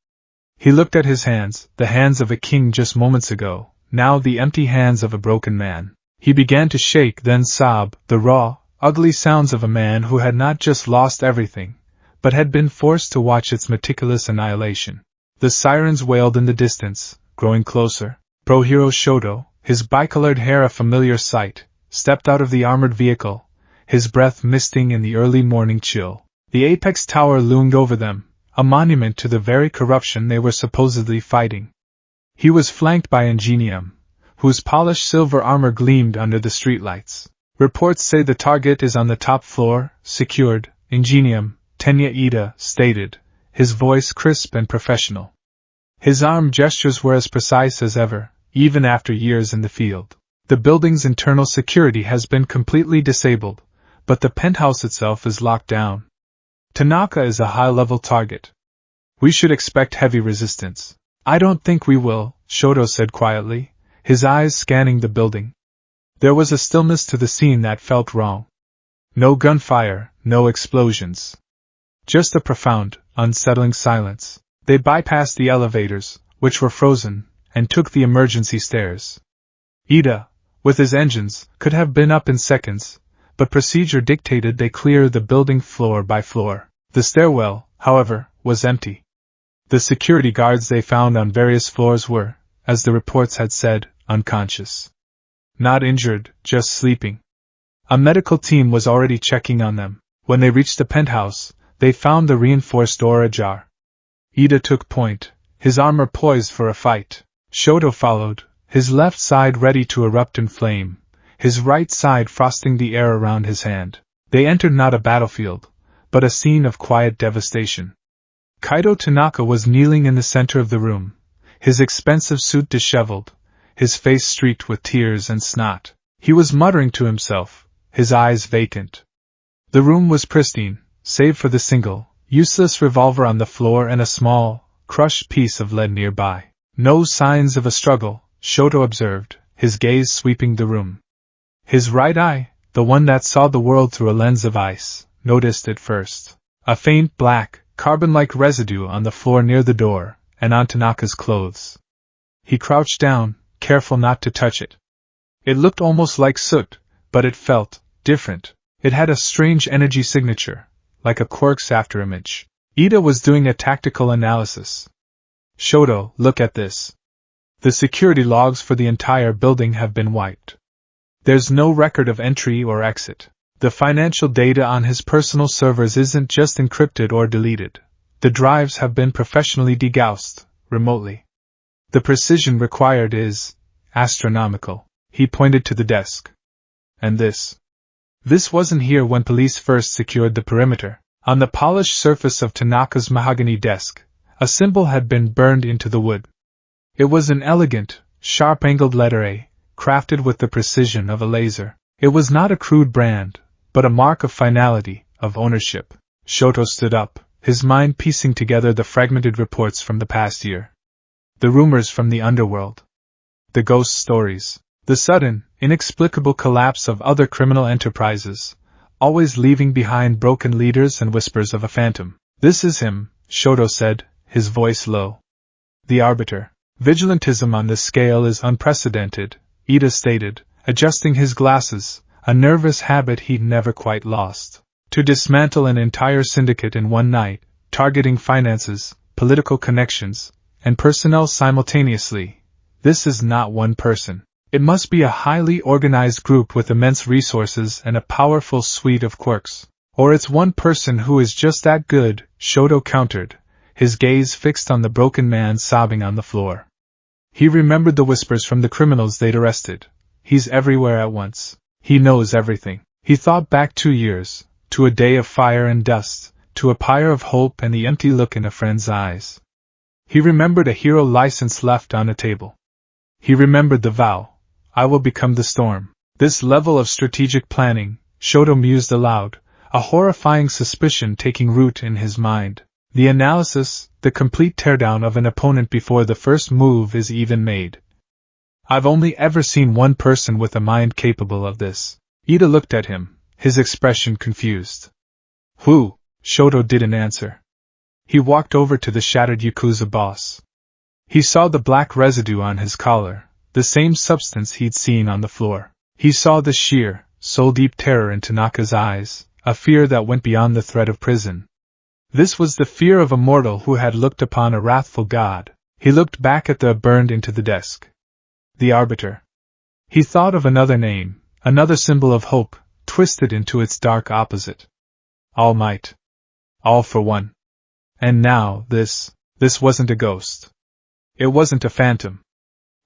He looked at his hands, the hands of a king just moments ago, now the empty hands of a broken man. He began to shake, then sob, the raw, ugly sounds of a man who had not just lost everything, but had been forced to watch its meticulous annihilation. The sirens wailed in the distance, growing closer. Pro-hero Shoto, his bicolored hair a familiar sight, stepped out of the armored vehicle, his breath misting in the early morning chill. The apex tower loomed over them, a monument to the very corruption they were supposedly fighting. He was flanked by Ingenium, whose polished silver armor gleamed under the streetlights. Reports say the target is on the top floor, secured, Ingenium, Tenya Ida stated, his voice crisp and professional. His arm gestures were as precise as ever, even after years in the field. The building's internal security has been completely disabled, but the penthouse itself is locked down. Tanaka is a high-level target. We should expect heavy resistance. I don't think we will, Shoto said quietly, his eyes scanning the building. There was a stillness to the scene that felt wrong. No gunfire, no explosions. Just a profound, unsettling silence. They bypassed the elevators, which were frozen, and took the emergency stairs. Ida, with his engines, could have been up in seconds, but procedure dictated they clear the building floor by floor. The stairwell, however, was empty. The security guards they found on various floors were, as the reports had said, unconscious. Not injured, just sleeping. A medical team was already checking on them. When they reached the penthouse, they found the reinforced door ajar. Ida took point, his armor poised for a fight. Shoto followed, his left side ready to erupt in flame, his right side frosting the air around his hand. They entered not a battlefield, but a scene of quiet devastation. Kaido Tanaka was kneeling in the center of the room, his expensive suit disheveled, his face streaked with tears and snot. He was muttering to himself, his eyes vacant. The room was pristine, save for the single, useless revolver on the floor and a small, crushed piece of lead nearby. No signs of a struggle, Shoto observed, his gaze sweeping the room. His right eye, the one that saw the world through a lens of ice, noticed it first. A faint black, carbon-like residue on the floor near the door, and on Tanaka's clothes. He crouched down, careful not to touch it. It looked almost like soot, but it felt different. It had a strange energy signature, like a quark's afterimage. Ida was doing a tactical analysis. Shoto, look at this. The security logs for the entire building have been wiped. There's no record of entry or exit. The financial data on his personal servers isn't just encrypted or deleted. The drives have been professionally degaussed, remotely. The precision required is astronomical. He pointed to the desk. And this? This wasn't here when police first secured the perimeter. On the polished surface of Tanaka's mahogany desk, a symbol had been burned into the wood. It was an elegant, sharp-angled letter A, crafted with the precision of a laser. It was not a crude brand, but a mark of finality, of ownership. Shoto stood up, his mind piecing together the fragmented reports from the past year. The rumors from the underworld. The ghost stories. The sudden, inexplicable collapse of other criminal enterprises, always leaving behind broken leaders and whispers of a phantom. This is him, Shoto said, his voice low. The arbiter. Vigilantism on this scale is unprecedented, Ida stated, adjusting his glasses, a nervous habit he'd never quite lost. To dismantle an entire syndicate in one night, targeting finances, political connections, and personnel simultaneously. This is not one person. It must be a highly organized group with immense resources and a powerful suite of quirks. Or it's one person who is just that good, Shoto countered, his gaze fixed on the broken man sobbing on the floor. He remembered the whispers from the criminals they'd arrested. He's everywhere at once. He knows everything. He thought back 2 years, to a day of fire and dust, to a pyre of hope and the empty look in a friend's eyes. He remembered a hero license left on a table. He remembered the vow, I will become the storm. This level of strategic planning, Shoto mused aloud, a horrifying suspicion taking root in his mind. The analysis, the complete teardown of an opponent before the first move is even made. I've only ever seen one person with a mind capable of this. Ida looked at him, his expression confused. Who? Shoto didn't answer. He walked over to the shattered Yakuza boss. He saw the black residue on his collar, the same substance he'd seen on the floor. He saw the sheer, soul-deep terror in Tanaka's eyes, a fear that went beyond the threat of prison. This was the fear of a mortal who had looked upon a wrathful god. He looked back at the burned into the desk. The arbiter. He thought of another name, another symbol of hope, twisted into its dark opposite. All might. All for one. And now, this wasn't a ghost. It wasn't a phantom.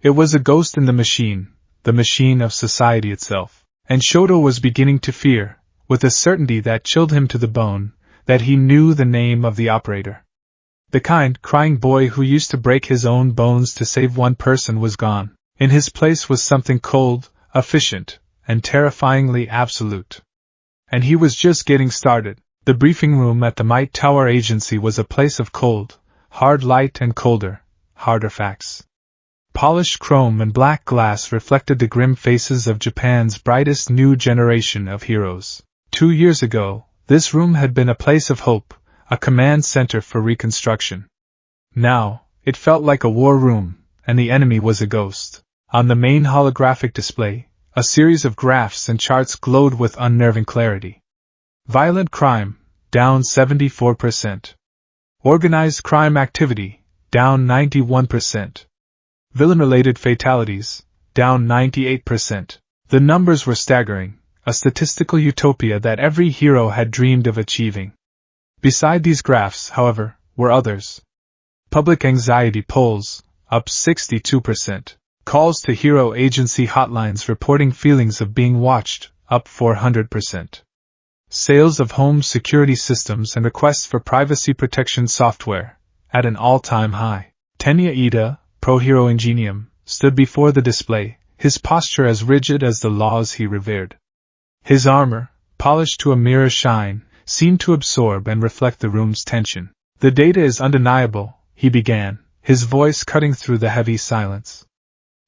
It was a ghost in the machine of society itself. And Shoto was beginning to fear, with a certainty that chilled him to the bone, that he knew the name of the operator. The kind, crying boy who used to break his own bones to save one person was gone. In his place was something cold, efficient, and terrifyingly absolute. And he was just getting started. The briefing room at the Might Tower Agency was a place of cold, hard light and colder, harder facts. Polished chrome and black glass reflected the grim faces of Japan's brightest new generation of heroes. 2 years ago, this room had been a place of hope, a command center for reconstruction. Now, it felt like a war room, and the enemy was a ghost. On the main holographic display, a series of graphs and charts glowed with unnerving clarity. Violent crime, down 74%. Organized crime activity, down 91%. Villain-related fatalities, down 98%. The numbers were staggering, a statistical utopia that every hero had dreamed of achieving. Beside these graphs, however, were others. Public anxiety polls, up 62%. Calls to hero agency hotlines reporting feelings of being watched, up 400%. Sales of home security systems and requests for privacy protection software, at an all-time high. Tenya Ida, Pro Hero Ingenium, stood before the display, his posture as rigid as the laws he revered. His armor, polished to a mirror shine, seemed to absorb and reflect the room's tension. The data is undeniable, he began, his voice cutting through the heavy silence.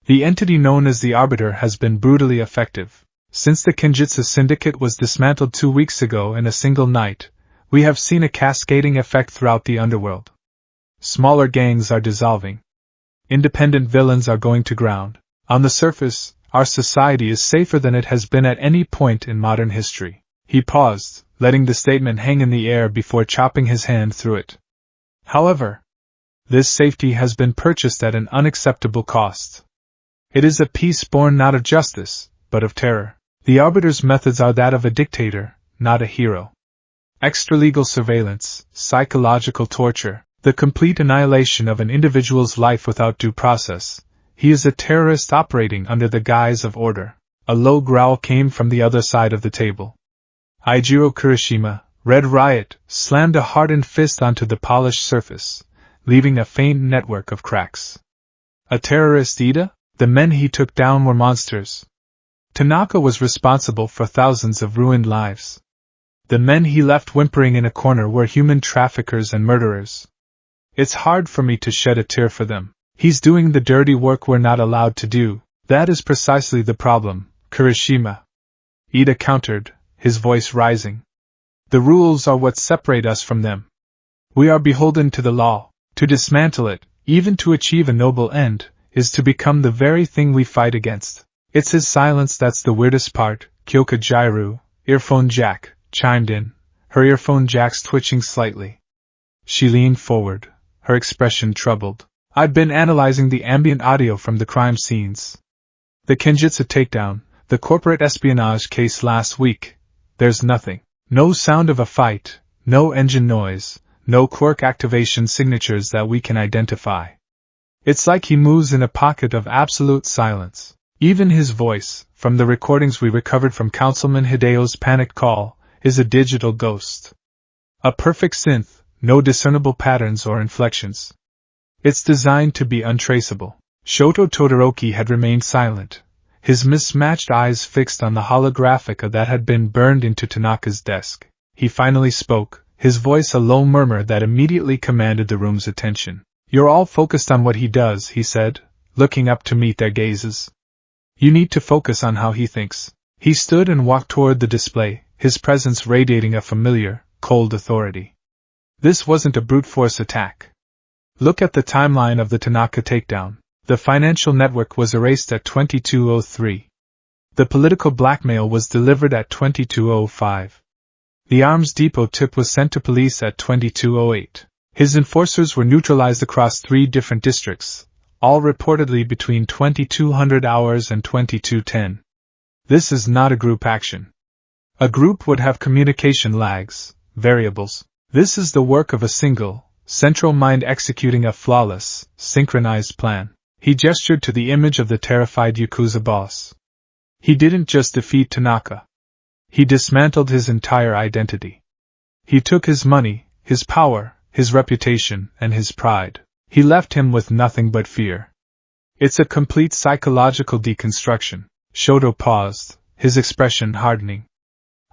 The entity known as the Arbiter has been brutally effective. Since the Kenjutsu Syndicate was dismantled 2 weeks ago in a single night, we have seen a cascading effect throughout the underworld. Smaller gangs are dissolving. Independent villains are going to ground. On the surface, our society is safer than it has been at any point in modern history. He paused, letting the statement hang in the air before chopping his hand through it. However, this safety has been purchased at an unacceptable cost. It is a peace born not of justice, but of terror. The Arbiter's methods are that of a dictator, not a hero. Extralegal surveillance, psychological torture, the complete annihilation of an individual's life without due process. He is a terrorist operating under the guise of order. A low growl came from the other side of the table. Eijiro Kurishima, Red Riot, slammed a hardened fist onto the polished surface, leaving a faint network of cracks. A terrorist, Ida? The men he took down were monsters. Tanaka was responsible for thousands of ruined lives. The men he left whimpering in a corner were human traffickers and murderers. It's hard for me to shed a tear for them. He's doing the dirty work we're not allowed to do. That is precisely the problem, Kurishima. Ida countered, his voice rising. The rules are what separate us from them. We are beholden to the law. To dismantle it, even to achieve a noble end, is to become the very thing we fight against. It's his silence that's the weirdest part, Kyoka Jairu, earphone jack, chimed in, her earphone jacks twitching slightly. She leaned forward, her expression troubled. I've been analyzing the ambient audio from the crime scenes. The Kenjutsu takedown, the corporate espionage case last week. There's nothing. No sound of a fight, no engine noise, no quirk activation signatures that we can identify. It's like he moves in a pocket of absolute silence. Even his voice, from the recordings we recovered from Councilman Hideo's panicked call, is a digital ghost. A perfect synth, no discernible patterns or inflections. It's designed to be untraceable. Shoto Todoroki had remained silent, his mismatched eyes fixed on the holographica that had been burned into Tanaka's desk. He finally spoke, his voice a low murmur that immediately commanded the room's attention. You're all focused on what he does, he said, looking up to meet their gazes. You need to focus on how he thinks. He stood and walked toward the display, his presence radiating a familiar, cold authority. This wasn't a brute force attack. Look at the timeline of the Tanaka takedown. The financial network was erased at 22:03. The political blackmail was delivered at 22:05. The arms depot tip was sent to police at 22:08. His enforcers were neutralized across 3 different districts, all reportedly between 2200 hours and 2210. This is not a group action. A group would have communication lags, variables. This is the work of a single, central mind executing a flawless, synchronized plan. He gestured to the image of the terrified Yakuza boss. He didn't just defeat Tanaka. He dismantled his entire identity. He took his money, his power, his reputation, and his pride. He left him with nothing but fear. It's a complete psychological deconstruction. Shoto paused, his expression hardening.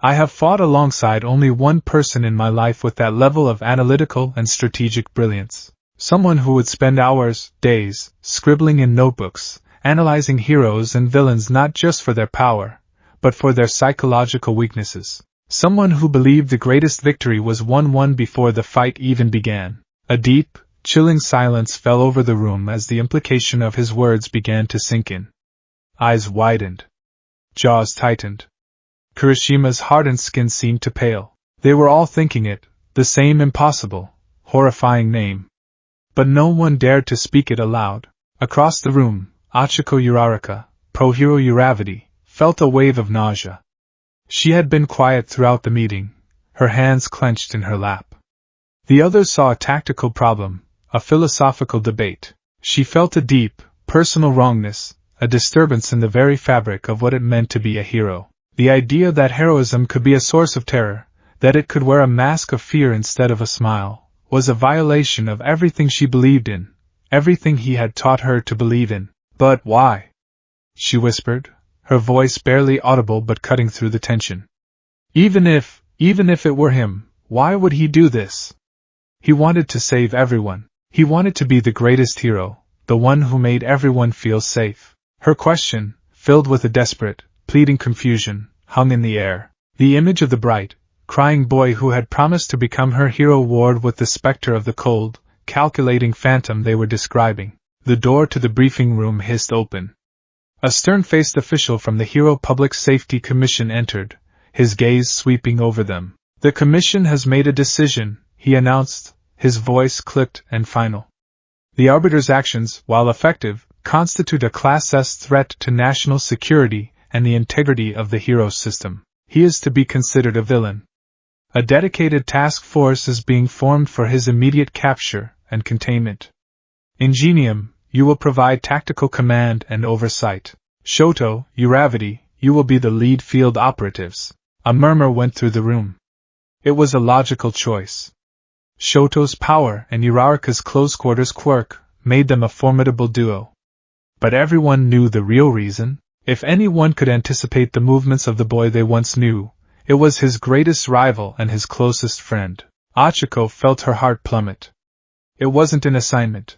I have fought alongside only one person in my life with that level of analytical and strategic brilliance. Someone who would spend hours, days, scribbling in notebooks, analyzing heroes and villains not just for their power, but for their psychological weaknesses. Someone who believed the greatest victory was won before the fight even began. A deep, chilling silence fell over the room as the implication of his words began to sink in. Eyes widened. Jaws tightened. Kirishima's hardened skin seemed to pale. They were all thinking it, the same impossible, horrifying name. But no one dared to speak it aloud. Across the room, Achiko Uraraka, Pro-Hero Uravity, felt a wave of nausea. She had been quiet throughout the meeting, her hands clenched in her lap. The others saw a tactical problem, a philosophical debate. She felt a deep, personal wrongness, a disturbance in the very fabric of what it meant to be a hero. The idea that heroism could be a source of terror, that it could wear a mask of fear instead of a smile, was a violation of everything she believed in, everything he had taught her to believe in. But why? She whispered, her voice barely audible but cutting through the tension. Even if it were him, why would he do this? He wanted to save everyone. He wanted to be the greatest hero, the one who made everyone feel safe. Her question, filled with a desperate, pleading confusion, hung in the air. The image of the bright, crying boy who had promised to become her hero warred with the specter of the cold, calculating phantom they were describing. The door to the briefing room hissed open. A stern-faced official from the Hero Public Safety Commission entered, his gaze sweeping over them. The commission has made a decision, he announced, his voice clipped and final. The arbiter's actions, while effective, constitute a Class S threat to national security and the integrity of the hero system. He is to be considered a villain. A dedicated task force is being formed for his immediate capture and containment. Ingenium, you will provide tactical command and oversight. Shoto, Uravity, you will be the lead field operatives. A murmur went through the room. It was a logical choice. Shoto's power and Uraraka's close-quarters quirk made them a formidable duo. But everyone knew the real reason. If anyone could anticipate the movements of the boy they once knew, it was his greatest rival and his closest friend. Achiko felt her heart plummet. It wasn't an assignment.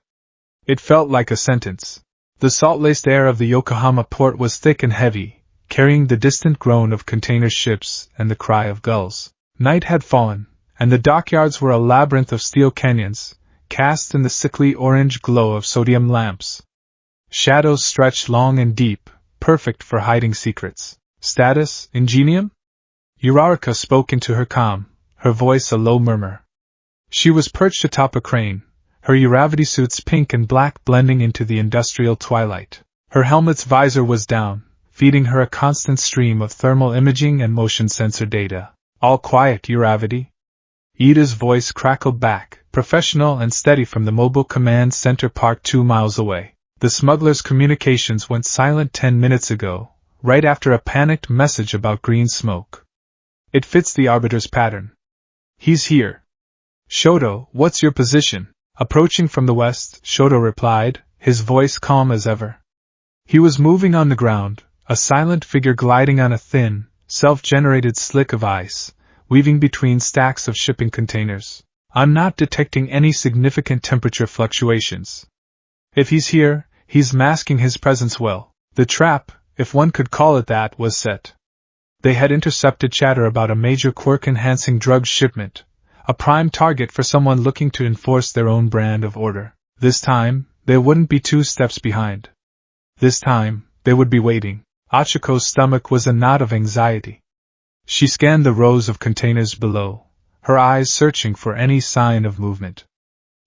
It felt like a sentence. The salt-laced air of the Yokohama port was thick and heavy, carrying the distant groan of container ships and the cry of gulls. Night had fallen, and the dockyards were a labyrinth of steel canyons, cast in the sickly orange glow of sodium lamps. Shadows stretched long and deep, perfect for hiding secrets. Status, Ingenium? Uraraka spoke into her comm, her voice a low murmur. She was perched atop a crane, her Uravity suits pink and black blending into the industrial twilight. Her helmet's visor was down, feeding her a constant stream of thermal imaging and motion sensor data. All quiet, Uravity? Ida's voice crackled back, professional and steady from the mobile command center parked 2 miles away. The smuggler's communications went silent 10 minutes ago, right after a panicked message about green smoke. It fits the arbiter's pattern. He's here. Shoto, what's your position? Approaching from the west, Shoto replied, his voice calm as ever. He was moving on the ground, a silent figure gliding on a thin, self-generated slick of ice, weaving between stacks of shipping containers. I'm not detecting any significant temperature fluctuations. If he's here, he's masking his presence well. The trap, if one could call it that, was set. They had intercepted chatter about a major quirk-enhancing drug shipment, a prime target for someone looking to enforce their own brand of order. This time, they wouldn't be 2 steps behind. This time, they would be waiting. Achiko's stomach was a knot of anxiety. She scanned the rows of containers below, her eyes searching for any sign of movement.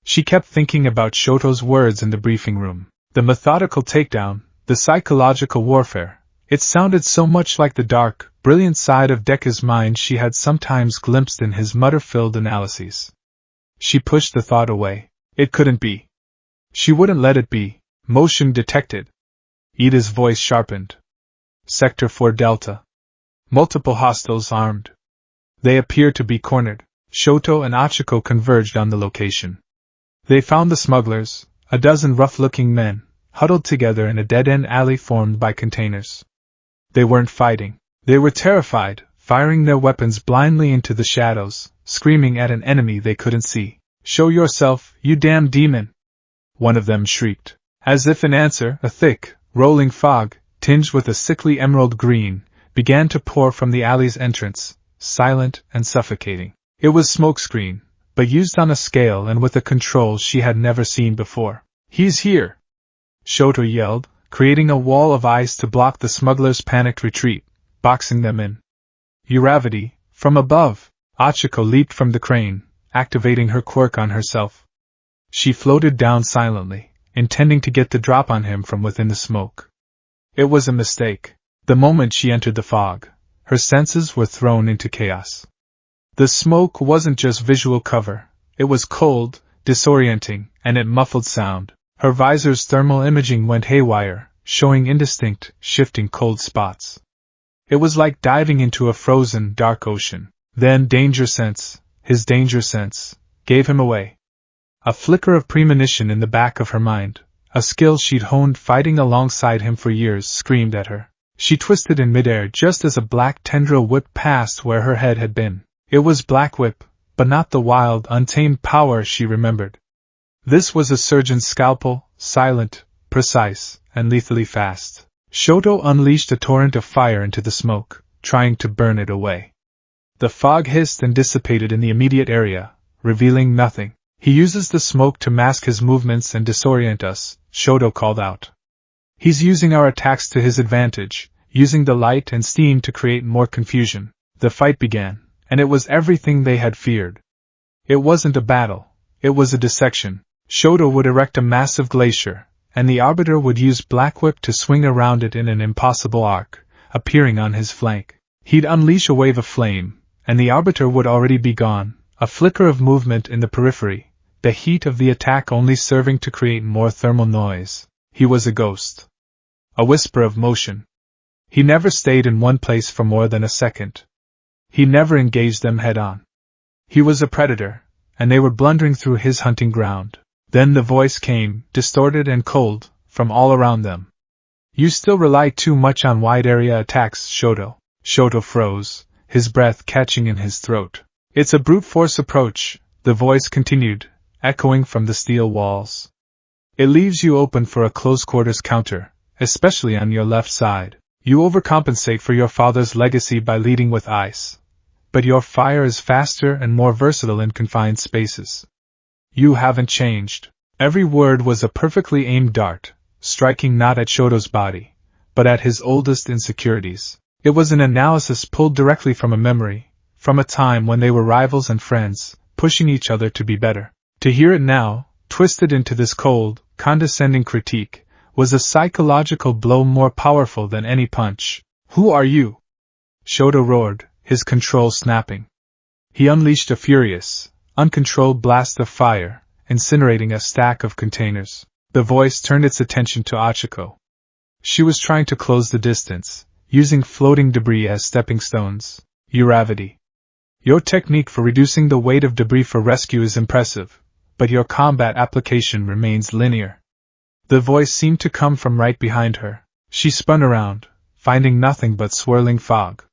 She kept thinking about Shoto's words in the briefing room. The methodical takedown, the psychological warfare. It sounded so much like the dark, brilliant side of Deku's mind she had sometimes glimpsed in his mutter-filled analyses. She pushed the thought away. It couldn't be. She wouldn't let it be. Motion detected. Ida's voice sharpened. Sector 4 Delta. Multiple hostiles armed. They appear to be cornered. Shoto and Achiko converged on the location. They found the smugglers, a dozen rough-looking men, huddled together in a dead-end alley formed by containers. They weren't fighting. They were terrified, firing their weapons blindly into the shadows, screaming at an enemy they couldn't see. "Show yourself, you damn demon!" one of them shrieked. As if in answer, a thick, rolling fog, tinged with a sickly emerald green, began to pour from the alley's entrance, silent and suffocating. It was smokescreen, but used on a scale and with a control she had never seen before. "He's here!" Shoto yelled, creating a wall of ice to block the smugglers' panicked retreat, boxing them in. Uravity, from above! Achiko leaped from the crane, activating her quirk on herself. She floated down silently, intending to get the drop on him from within the smoke. It was a mistake. The moment she entered the fog, her senses were thrown into chaos. The smoke wasn't just visual cover, it was cold, disorienting, and it muffled sound. Her visor's thermal imaging went haywire, showing indistinct, shifting cold spots. It was like diving into a frozen, dark ocean. Then his danger sense, gave him away. A flicker of premonition in the back of her mind, a skill she'd honed fighting alongside him for years, screamed at her. She twisted in midair just as a black tendril whipped past where her head had been. It was Black Whip, but not the wild, untamed power she remembered. This was a surgeon's scalpel, silent, precise, and lethally fast. Shoto unleashed a torrent of fire into the smoke, trying to burn it away. The fog hissed and dissipated in the immediate area, revealing nothing. "He uses the smoke to mask his movements and disorient us," Shoto called out. "He's using our attacks to his advantage, using the light and steam to create more confusion." The fight began, and it was everything they had feared. It wasn't a battle, it was a dissection. Shoto would erect a massive glacier, and the Arbiter would use Black Whip to swing around it in an impossible arc, appearing on his flank. He'd unleash a wave of flame, and the Arbiter would already be gone, a flicker of movement in the periphery, the heat of the attack only serving to create more thermal noise. He was a ghost. A whisper of motion. He never stayed in one place for more than a second. He never engaged them head-on. He was a predator, and they were blundering through his hunting ground. Then the voice came, distorted and cold, from all around them. "You still rely too much on wide-area attacks, Shoto." Shoto froze, his breath catching in his throat. "It's a brute force approach," the voice continued, echoing from the steel walls. "It leaves you open for a close-quarters counter, especially on your left side. You overcompensate for your father's legacy by leading with ice. But your fire is faster and more versatile in confined spaces. You haven't changed." Every word was a perfectly aimed dart, striking not at Shoto's body, but at his oldest insecurities. It was an analysis pulled directly from a memory, from a time when they were rivals and friends, pushing each other to be better. To hear it now, twisted into this cold, condescending critique, was a psychological blow more powerful than any punch. "Who are you?" Shoto roared, his control snapping. He unleashed a furious, uncontrolled blast of fire, incinerating a stack of containers. The voice turned its attention to Achiko. She was trying to close the distance, using floating debris as stepping stones. "Uravity. Your technique for reducing the weight of debris for rescue is impressive, but your combat application remains linear." The voice seemed to come from right behind her. She spun around, finding nothing but swirling fog.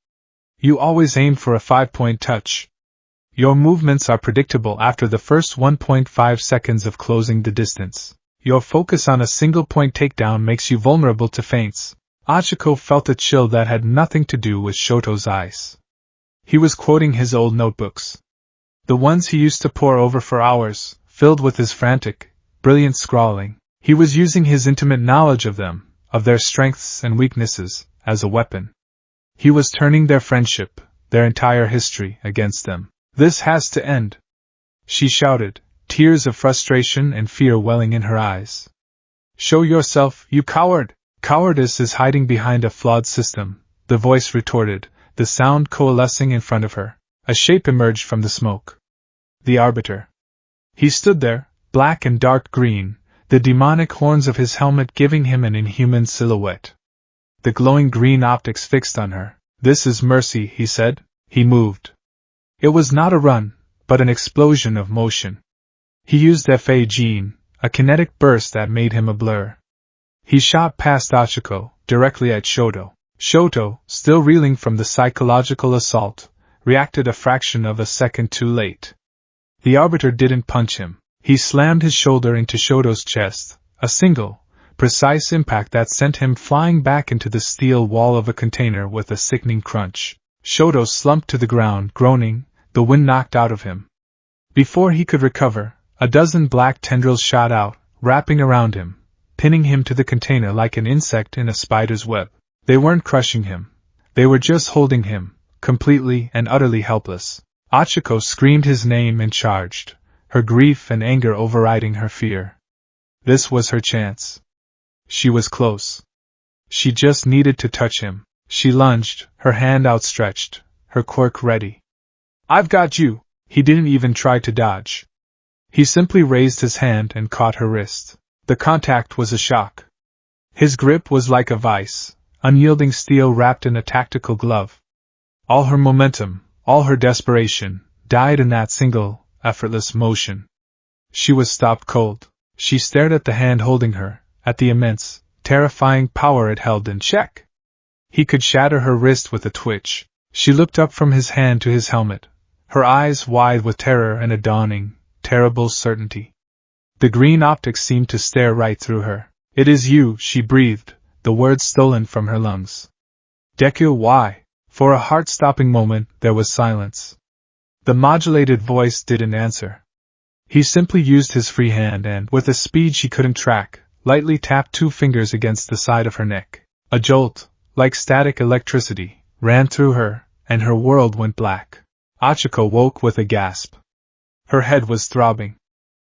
"You always aim for a 5-point touch. Your movements are predictable after the first 1.5 seconds of closing the distance. Your focus on a single-point takedown makes you vulnerable to feints." Achiko felt a chill that had nothing to do with Shoto's ice. He was quoting his old notebooks. The ones he used to pore over for hours, filled with his frantic, brilliant scrawling. He was using his intimate knowledge of them, of their strengths and weaknesses, as a weapon. He was turning their friendship, their entire history, against them. "This has to end," she shouted, tears of frustration and fear welling in her eyes. "Show yourself, you coward!" "Cowardice is hiding behind a flawed system," the voice retorted, the sound coalescing in front of her. A shape emerged from the smoke. The Arbiter. He stood there, black and dark green, the demonic horns of his helmet giving him an inhuman silhouette. The glowing green optics fixed on her. "This is mercy," he said. He moved. It was not a run, but an explosion of motion. He used Fa gene, a kinetic burst that made him a blur. He shot past Achiko, directly at Shoto. Shoto, still reeling from the psychological assault, reacted a fraction of a second too late. The Arbiter didn't punch him. He slammed his shoulder into Shoto's chest, a single, precise impact that sent him flying back into the steel wall of a container with a sickening crunch. Shoto slumped to the ground, groaning, the wind knocked out of him. Before he could recover, a dozen black tendrils shot out, wrapping around him, pinning him to the container like an insect in a spider's web. They weren't crushing him. They were just holding him, completely and utterly helpless. Achiko screamed his name and charged, her grief and anger overriding her fear. This was her chance. She was close. She just needed to touch him. She lunged, her hand outstretched, her quirk ready. "I've got you!" He didn't even try to dodge. He simply raised his hand and caught her wrist. The contact was a shock. His grip was like a vice, unyielding steel wrapped in a tactical glove. All her momentum, all her desperation, died in that single, effortless motion. She was stopped cold. She stared at the hand holding her, at the immense, terrifying power it held in check. He could shatter her wrist with a twitch. She looked up from his hand to his helmet, her eyes wide with terror and a dawning, terrible certainty. The green optics seemed to stare right through her. "It is you," she breathed, the words stolen from her lungs. "Deku, why?" For a heart-stopping moment, there was silence. The modulated voice didn't answer. He simply used his free hand and, with a speed she couldn't track, lightly tapped 2 fingers against the side of her neck. A jolt, like static electricity, ran through her, and her world went black. Achiko woke with a gasp. Her head was throbbing.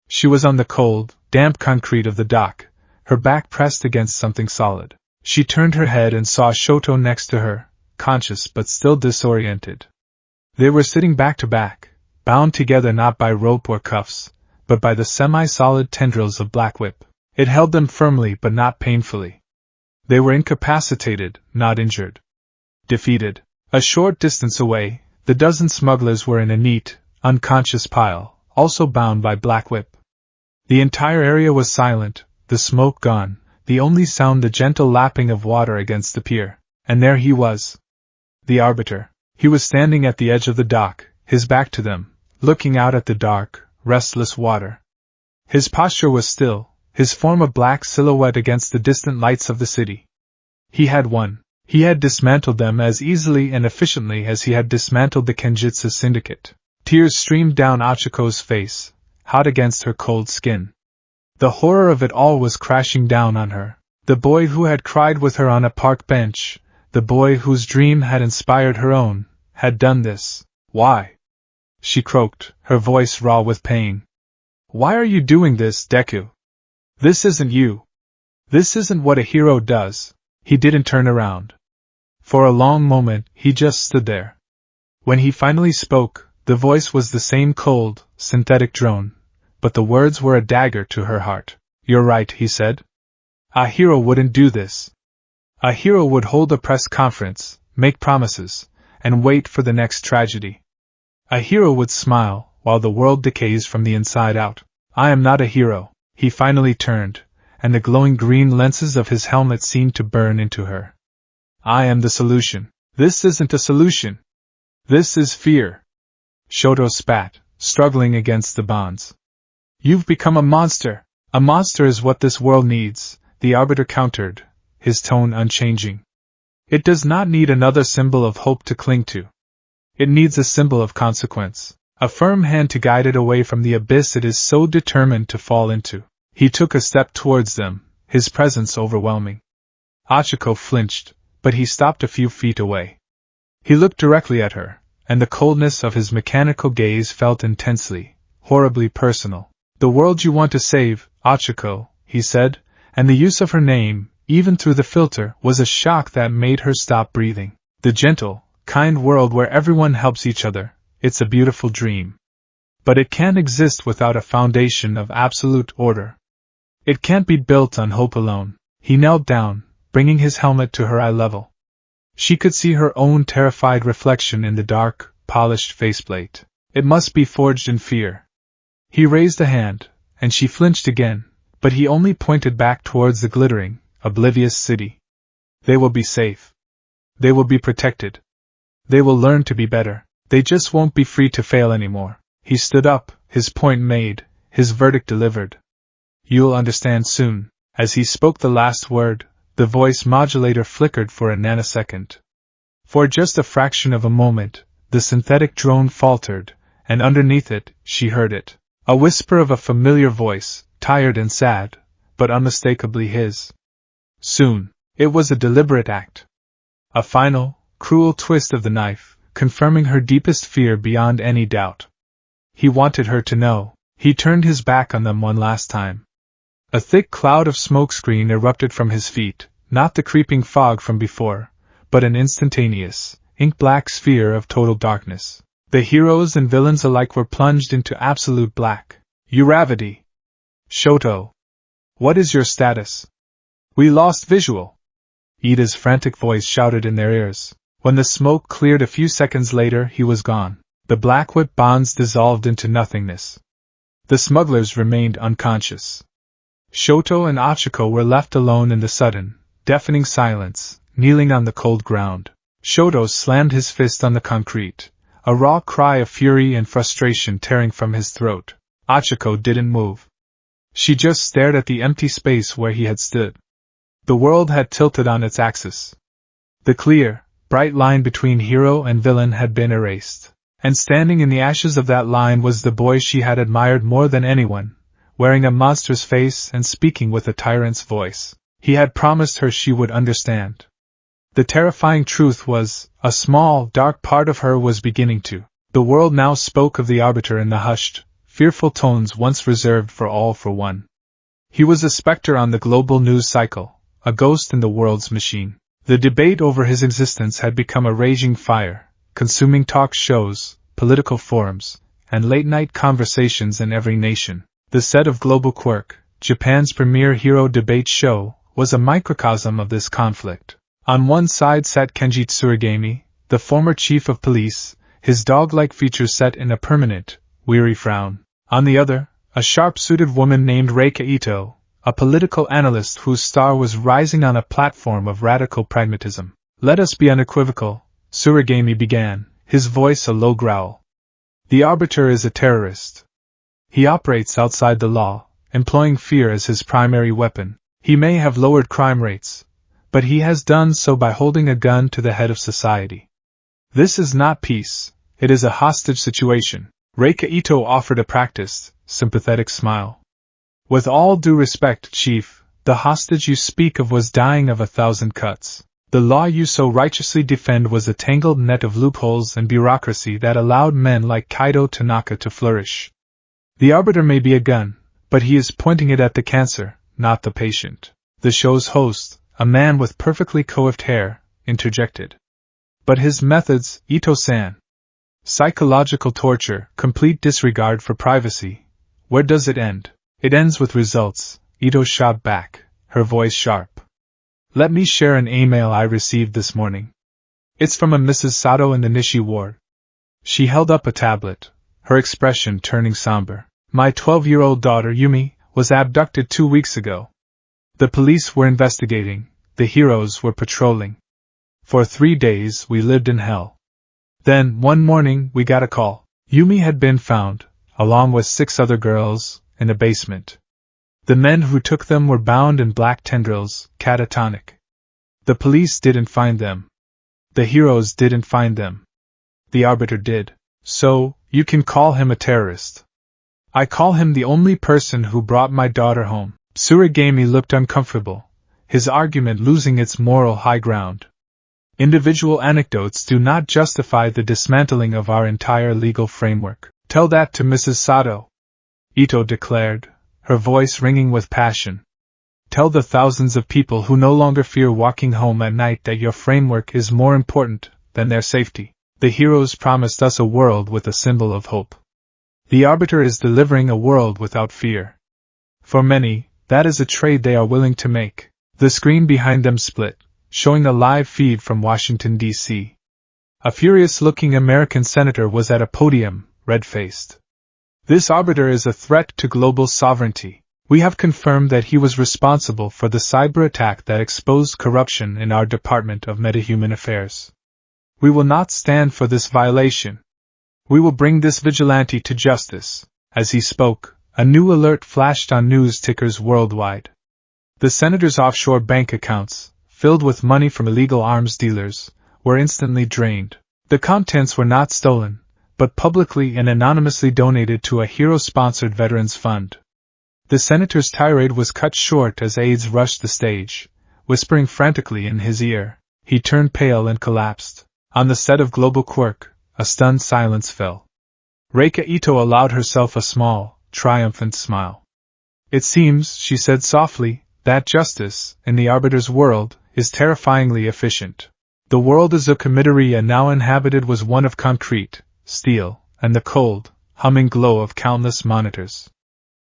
She was on the cold, damp concrete of the dock, her back pressed against something solid. She turned her head and saw Shoto next to her, conscious but still disoriented. They were sitting back to back, bound together not by rope or cuffs, but by the semi-solid tendrils of Black Whip. It held them firmly but not painfully. They were incapacitated, not injured. Defeated. A short distance away, the dozen smugglers were in a neat, unconscious pile, also bound by Black Whip. The entire area was silent, the smoke gone, the only sound the gentle lapping of water against the pier. And there he was. The Arbiter. He was standing at the edge of the dock, his back to them, looking out at the dark, restless water. His posture was still, his form a black silhouette against the distant lights of the city. He had won. He had dismantled them as easily and efficiently as he had dismantled the Kenjutsu Syndicate. Tears streamed down Achiko's face, hot against her cold skin. The horror of it all was crashing down on her. The boy who had cried with her on a park bench, the boy whose dream had inspired her own, had done this. "Why?" she croaked, her voice raw with pain. "Why are you doing this, Deku? This isn't you. This isn't what a hero does." He didn't turn around. For a long moment, he just stood there. When he finally spoke, the voice was the same cold, synthetic drone, but the words were a dagger to her heart. "You're right," he said. "A hero wouldn't do this. A hero would hold a press conference, make promises, and wait for the next tragedy. A hero would smile, while the world decays from the inside out. I am not a hero." He finally turned, and the glowing green lenses of his helmet seemed to burn into her. "I am the solution." "This isn't a solution. This is fear." Shoto spat, struggling against the bonds. "You've become a monster. A monster is what this world needs," the Arbiter countered, his tone unchanging. "It does not need another symbol of hope to cling to. It needs a symbol of consequence, a firm hand to guide it away from the abyss it is so determined to fall into." He took a step towards them, his presence overwhelming. Achiko flinched, but he stopped a few feet away. He looked directly at her, and the coldness of his mechanical gaze felt intensely, horribly personal. "The world you want to save, Achiko," he said, and the use of her name, even through the filter, was a shock that made her stop breathing. "The gentle, kind world where everyone helps each other, it's a beautiful dream. But it can't exist without a foundation of absolute order. It can't be built on hope alone. He knelt down, bringing his helmet to her eye level. She could see her own terrified reflection in the dark, polished faceplate. It must be forged in fear. He raised a hand, and she flinched again, but he only pointed back towards the glittering, oblivious city. They will be safe. They will be protected. They will learn to be better. They just won't be free to fail anymore. He stood up, his point made, his verdict delivered. You'll understand soon. As he spoke the last word, the voice modulator flickered for a nanosecond. For just a fraction of a moment, the synthetic drone faltered, and underneath it, she heard it. A whisper of a familiar voice, tired and sad, but unmistakably his. Soon. It was a deliberate act. A final, cruel twist of the knife, confirming her deepest fear beyond any doubt. He wanted her to know. He turned his back on them one last time. A thick cloud of smokescreen erupted from his feet, not the creeping fog from before, but an instantaneous, ink-black sphere of total darkness. The heroes and villains alike were plunged into absolute black. Uravity. Shoto. What is your status? We lost visual. Ida's frantic voice shouted in their ears. When the smoke cleared a few seconds later, he was gone. The black whip bonds dissolved into nothingness. The smugglers remained unconscious. Shoto and Achiko were left alone in the sudden, deafening silence, kneeling on the cold ground. Shoto slammed his fist on the concrete, a raw cry of fury and frustration tearing from his throat. Achiko didn't move. She just stared at the empty space where he had stood. The world had tilted on its axis. The clear, bright line between hero and villain had been erased. And standing in the ashes of that line was the boy she had admired more than anyone, wearing a monster's face and speaking with a tyrant's voice. He had promised her she would understand. The terrifying truth was, a small, dark part of her was beginning to. The world now spoke of the arbiter in the hushed, fearful tones once reserved for all for one. He was a specter on the global news cycle, a ghost in the world's machine. The debate over his existence had become a raging fire, consuming talk shows, political forums, and late-night conversations in every nation. The set of Global Quirk, Japan's premier hero debate show, was a microcosm of this conflict. On one side sat Kenji Tsurigami, the former chief of police, his dog-like features set in a permanent, weary frown. On the other, a sharp-suited woman named Reika Ito, a political analyst whose star was rising on a platform of radical pragmatism. Let us be unequivocal, Tsurigami began, his voice a low growl. The arbiter is a terrorist. He operates outside the law, employing fear as his primary weapon. He may have lowered crime rates, but he has done so by holding a gun to the head of society. This is not peace, it is a hostage situation. Reika Ito offered a practiced, sympathetic smile. With all due respect, Chief, the hostage you speak of was dying of 1,000 cuts. The law you so righteously defend was a tangled net of loopholes and bureaucracy that allowed men like Kaido Tanaka to flourish. The arbiter may be a gun, but he is pointing it at the cancer, not the patient. The show's host, a man with perfectly coiffed hair, interjected. But his methods, Ito-san. Psychological torture, complete disregard for privacy. Where does it end? It ends with results, Ito shot back, her voice sharp. Let me share an email I received this morning. It's from a Mrs. Sato in the Nishi ward. She held up a tablet, her expression turning somber. My 12-year-old daughter, Yumi, was abducted 2 weeks ago. The police were investigating, the heroes were patrolling. For 3 days we lived in hell. Then, one morning, we got a call. Yumi had been found, along with 6 other girls, in a basement. The men who took them were bound in black tendrils, catatonic. The police didn't find them. The heroes didn't find them. The arbiter did. So, you can call him a terrorist. I call him the only person who brought my daughter home. Tsurigami looked uncomfortable, his argument losing its moral high ground. Individual anecdotes do not justify the dismantling of our entire legal framework. Tell that to Mrs. Sato, Ito declared, her voice ringing with passion. Tell the thousands of people who no longer fear walking home at night that your framework is more important than their safety. The heroes promised us a world with a symbol of hope. The arbiter is delivering a world without fear. For many, That is a trade they are willing to make. The screen behind them split, showing a live feed from Washington, D.C. A furious-looking American senator was at a podium, red-faced. This arbiter is a threat to global sovereignty. We have confirmed that he was responsible for the cyber attack that exposed corruption in our Department of Metahuman Affairs. We will not stand for this violation. We will bring this vigilante to justice. As he spoke, a new alert flashed on news tickers worldwide. The senator's offshore bank accounts, filled with money from illegal arms dealers, were instantly drained. The contents were not stolen, but publicly and anonymously donated to a hero-sponsored veterans fund. The senator's tirade was cut short as aides rushed the stage, whispering frantically in his ear. He turned pale and collapsed. On the set of Global Quirk, a stunned silence fell. Reika Ito allowed herself a small, triumphant smile. It seems, she said softly, that justice, in the arbiter's world, is terrifyingly efficient. The world Izuku Midoriya now inhabited was one of concrete, steel, and the cold, humming glow of countless monitors.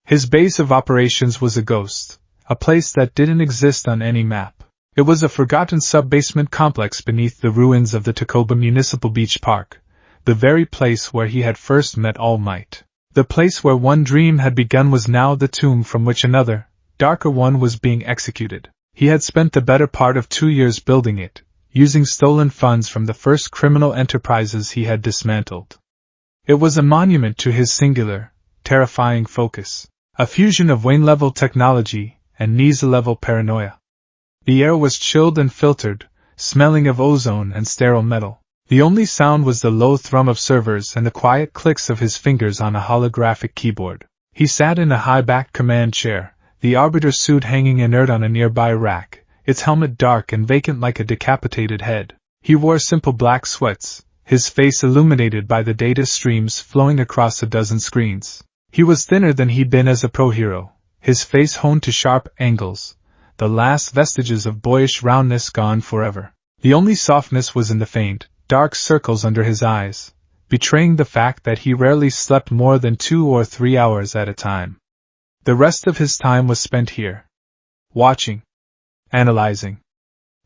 His base of operations was a ghost, a place that didn't exist on any map. It was a forgotten sub-basement complex beneath the ruins of the Takoba Municipal Beach Park, the very place where he had first met All Might. The place where one dream had begun was now the tomb from which another, darker one was being executed. He had spent the better part of 2 years building it, using stolen funds from the first criminal enterprises he had dismantled. It was a monument to his singular, terrifying focus, a fusion of Wayne-level technology and Nisa-level paranoia. The air was chilled and filtered, smelling of ozone and sterile metal. The only sound was the low thrum of servers and the quiet clicks of his fingers on a holographic keyboard. He sat in a high-backed command chair, the arbiter's suit hanging inert on a nearby rack, its helmet dark and vacant like a decapitated head. He wore simple black sweats, his face illuminated by the data streams flowing across a dozen screens. He was thinner than he'd been as a pro-hero, his face honed to sharp angles, the last vestiges of boyish roundness gone forever. The only softness was in the faint, dark circles under his eyes, betraying the fact that he rarely slept more than 2 or 3 hours at a time. The rest of his time was spent here. Watching. Analyzing.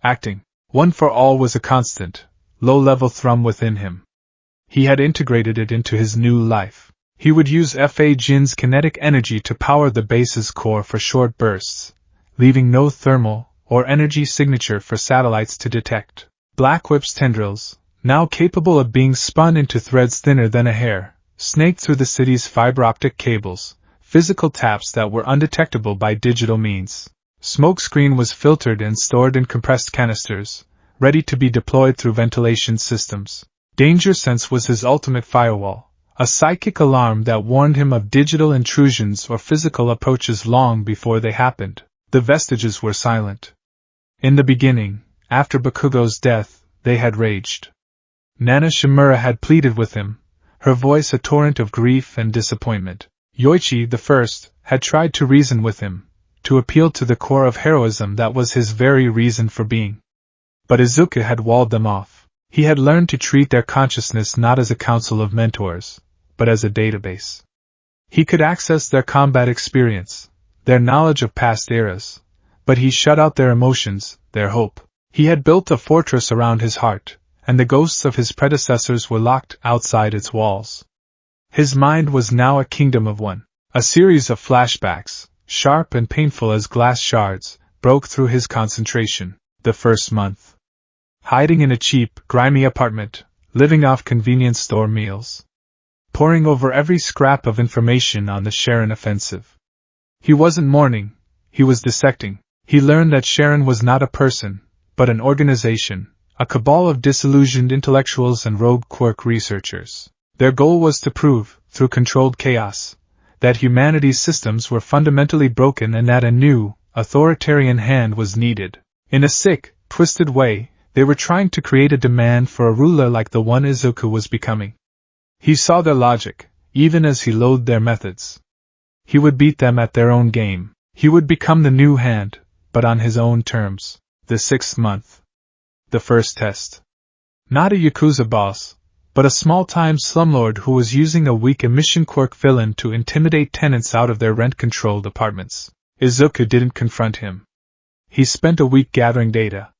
Acting. One for all was a constant, low-level thrum within him. He had integrated it into his new life. He would use Fa Jin's kinetic energy to power the base's core for short bursts, leaving no thermal or energy signature for satellites to detect. Black Whip's tendrils, now capable of being spun into threads thinner than a hair, snaked through the city's fiber-optic cables, physical taps that were undetectable by digital means. Smokescreen was filtered and stored in compressed canisters, ready to be deployed through ventilation systems. Danger Sense was his ultimate firewall, a psychic alarm that warned him of digital intrusions or physical approaches long before they happened. The vestiges were silent. In the beginning, after Bakugo's death, they had raged. Nana Shimura had pleaded with him, her voice a torrent of grief and disappointment. Yoichi I had tried to reason with him, to appeal to the core of heroism that was his very reason for being. But Izuku had walled them off. He had learned to treat their consciousness not as a council of mentors, but as a database. He could access their combat experience, their knowledge of past eras, but he shut out their emotions, their hope. He had built a fortress around his heart, and the ghosts of his predecessors were locked outside its walls. His mind was now a kingdom of one. A series of flashbacks, sharp and painful as glass shards, broke through his concentration. The first month. Hiding in a cheap, grimy apartment, living off convenience store meals. Poring over every scrap of information on the Sharon offensive. He wasn't mourning, he was dissecting. He learned that Sharon was not a person, but an organization, a cabal of disillusioned intellectuals and rogue quirk researchers. Their goal was to prove, through controlled chaos, that humanity's systems were fundamentally broken and that a new, authoritarian hand was needed. In a sick, twisted way, they were trying to create a demand for a ruler like the one Izuku was becoming. He saw their logic, even as he loathed their methods. He would beat them at their own game. He would become the new hand, but on his own terms. The 6th month. The first test. Not a Yakuza boss, but a small-time slumlord who was using a weak emission quirk villain to intimidate tenants out of their rent-controlled apartments. Izuku didn't confront him. He spent a week gathering data.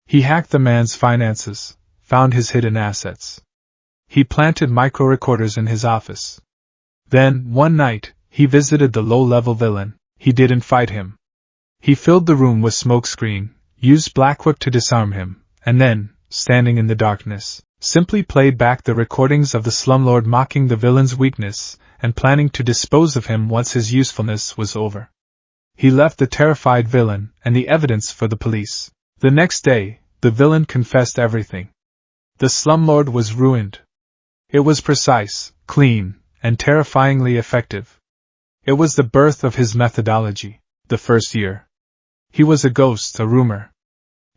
He hacked the man's finances, found his hidden assets. He planted micro-recorders in his office. Then, one night, he visited the low-level villain. He didn't fight him. He filled the room with smokescreen, used Black Whip to disarm him, and then, standing in the darkness, simply played back the recordings of the slumlord mocking the villain's weakness and planning to dispose of him once his usefulness was over. He left the terrified villain and the evidence for the police. The next day, the villain confessed everything. The slumlord was ruined. It was precise, clean, and terrifyingly effective. It was the birth of his methodology. The first year, he was a ghost, a rumor.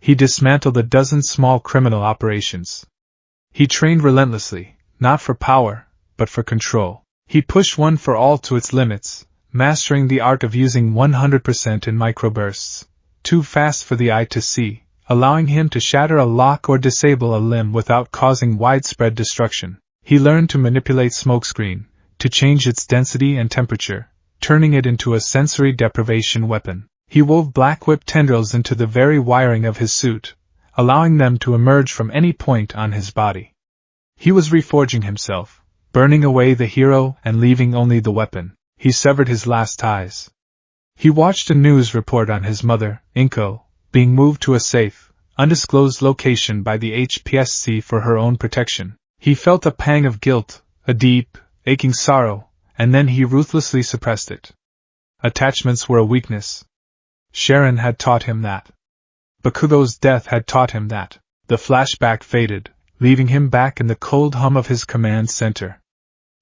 He dismantled a dozen small criminal operations. He trained relentlessly, not for power, but for control. He pushed One for All to its limits, mastering the art of using 100% in microbursts, too fast for the eye to see, allowing him to shatter a lock or disable a limb without causing widespread destruction. He learned to manipulate smokescreen, to change its density and temperature, turning it into a sensory deprivation weapon. He wove Black Whip tendrils into the very wiring of his suit, allowing them to emerge from any point on his body. He was reforging himself, burning away the hero and leaving only the weapon. He severed his last ties. He watched a news report on his mother, Inko, being moved to a safe, undisclosed location by the HPSC for her own protection. He felt a pang of guilt, a deep, aching sorrow, and then he ruthlessly suppressed it. Attachments were a weakness. Sharon had taught him that. Bakugo's death had taught him that. The flashback faded, leaving him back in the cold hum of his command center.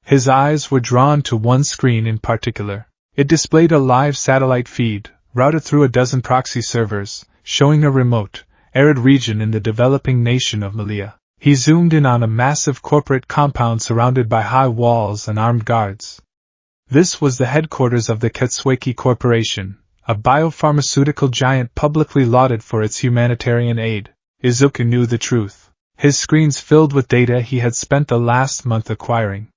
His eyes were drawn to one screen in particular. It displayed a live satellite feed, routed through a dozen proxy servers, showing a remote, arid region in the developing nation of Malaya. He zoomed in on a massive corporate compound surrounded by high walls and armed guards. This was the headquarters of the Ketsueki Corporation, a biopharmaceutical giant publicly lauded for its humanitarian aid. Izuku knew the truth. His screens filled with data he had spent the last month acquiring.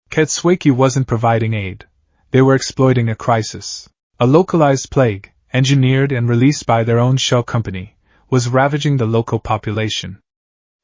Ketsueki wasn't providing aid. They were exploiting a crisis. A localized plague, engineered and released by their own shell company, was ravaging the local population.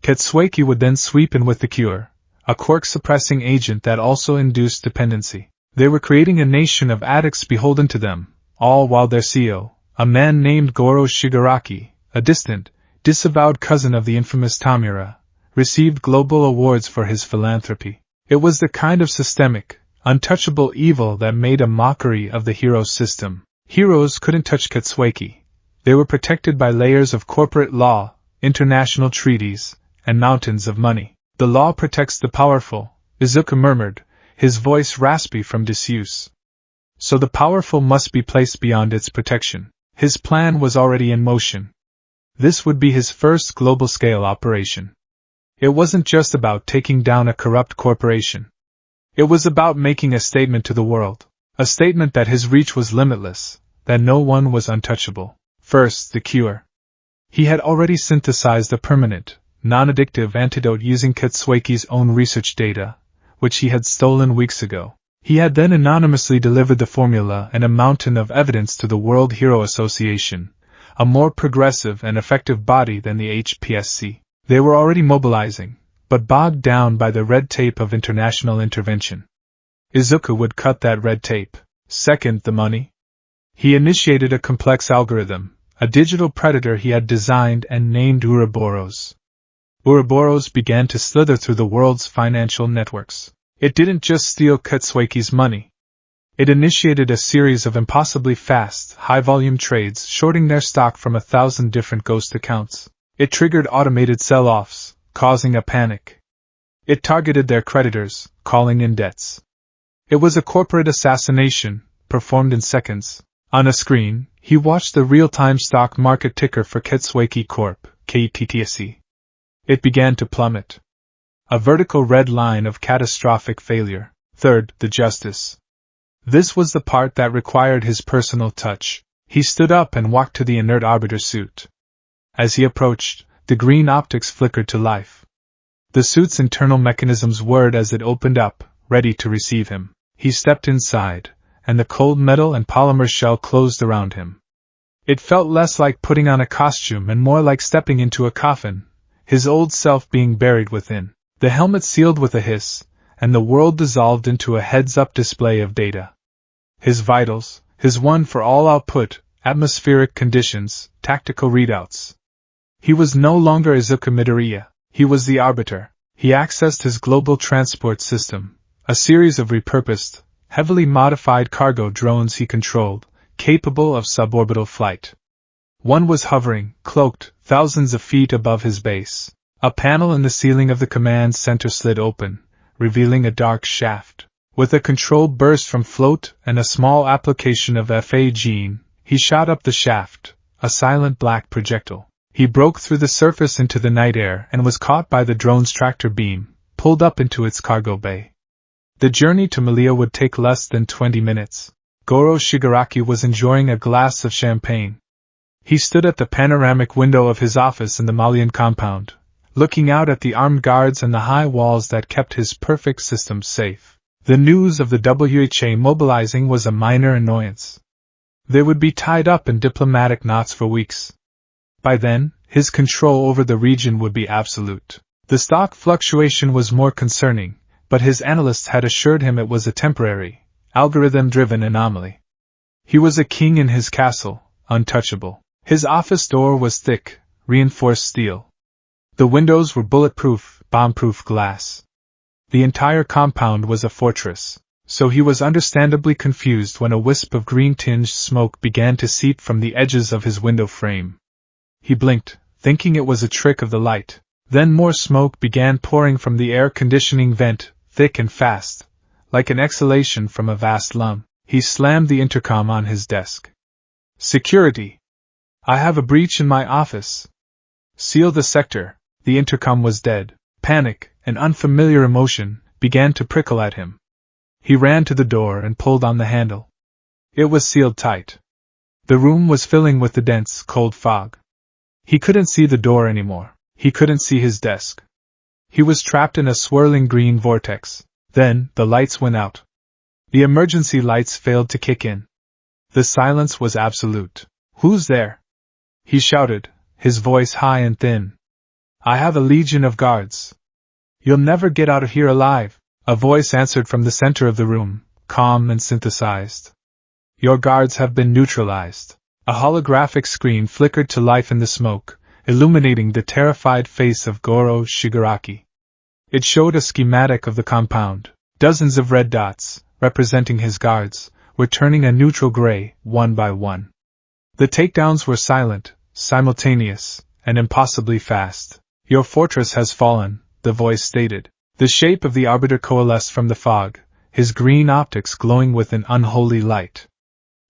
Ketsueki would then sweep in with the cure, a quirk-suppressing agent that also induced dependency. They were creating a nation of addicts beholden to them, all while their CEO, a man named Goro Shigaraki, a distant, disavowed cousin of the infamous Tamura, received global awards for his philanthropy. It was the kind of systemic, untouchable evil that made a mockery of the hero system. Heroes couldn't touch Ketsueki. They were protected by layers of corporate law, international treaties, and mountains of money. The law protects the powerful, Izuku murmured, his voice raspy from disuse. So the powerful must be placed beyond its protection. His plan was already in motion. This would be his first global-scale operation. It wasn't just about taking down a corrupt corporation. It was about making a statement to the world. A statement that his reach was limitless, that no one was untouchable. First, the cure. He had already synthesized a permanent, non-addictive antidote using Ketsueki's own research data, which he had stolen weeks ago. He had then anonymously delivered the formula and a mountain of evidence to the World Hero Association, a more progressive and effective body than the HPSC. They were already mobilizing, but bogged down by the red tape of international intervention. Izuku would cut that red tape. Second, the money. He initiated a complex algorithm, a digital predator he had designed and named Ouroboros. Ouroboros began to slither through the world's financial networks. It didn't just steal Ketsueki's money. It initiated a series of impossibly fast, high-volume trades shorting their stock from 1,000 different ghost accounts. It triggered automated sell-offs, causing a panic. It targeted their creditors, calling in debts. It was a corporate assassination, performed in seconds. On a screen, he watched the real-time stock market ticker for Ketsueki Corp., KETTSE. It began to plummet. A vertical red line of catastrophic failure. Third, the justice. This was the part that required his personal touch. He stood up and walked to the inert arbiter suit. As he approached, the green optics flickered to life. The suit's internal mechanisms whirred as it opened up, ready to receive him. He stepped inside, and the cold metal and polymer shell closed around him. It felt less like putting on a costume and more like stepping into a coffin, his old self being buried within. The helmet sealed with a hiss, and the world dissolved into a heads-up display of data. His vitals, his one-for-all output, atmospheric conditions, tactical readouts. He was no longer Izuku Midoriya, he was the Arbiter. He accessed his global transport system, a series of repurposed, heavily modified cargo drones he controlled, capable of suborbital flight. One was hovering, cloaked, thousands of feet above his base. A panel in the ceiling of the command center slid open, revealing a dark shaft. With a controlled burst from float and a small application of FA gene, he shot up the shaft, a silent black projectile. He broke through the surface into the night air and was caught by the drone's tractor beam, pulled up into its cargo bay. The journey to Malia would take less than 20 minutes. Goro Shigaraki was enjoying a glass of champagne. He stood at the panoramic window of his office in the Malian compound, looking out at the armed guards and the high walls that kept his perfect system safe. The news of the WHA mobilizing was a minor annoyance. They would be tied up in diplomatic knots for weeks. By then, his control over the region would be absolute. The stock fluctuation was more concerning, but his analysts had assured him it was a temporary, algorithm-driven anomaly. He was a king in his castle, untouchable. His office door was thick, reinforced steel. The windows were bulletproof, bomb-proof glass. The entire compound was a fortress, so he was understandably confused when a wisp of green-tinged smoke began to seep from the edges of his window frame. He blinked, thinking it was a trick of the light. Then more smoke began pouring from the air conditioning vent, thick and fast, like an exhalation from a vast lung. He slammed the intercom on his desk. Security! I have a breach in my office. Seal the sector. The intercom was dead. Panic, an unfamiliar emotion, began to prickle at him. He ran to the door and pulled on the handle. It was sealed tight. The room was filling with the dense, cold fog. He couldn't see the door anymore. He couldn't see his desk. He was trapped in a swirling green vortex. Then, the lights went out. The emergency lights failed to kick in. The silence was absolute. Who's there? He shouted, his voice high and thin. I have a legion of guards. You'll never get out of here alive. A voice answered from the center of the room, calm and synthesized. Your guards have been neutralized. A holographic screen flickered to life in the smoke, illuminating the terrified face of Goro Shigaraki. It showed a schematic of the compound. Dozens of red dots, representing his guards, were turning a neutral gray, one by one. The takedowns were silent, simultaneous, and impossibly fast. Your fortress has fallen, the voice stated. The shape of the Arbiter coalesced from the fog, his green optics glowing with an unholy light.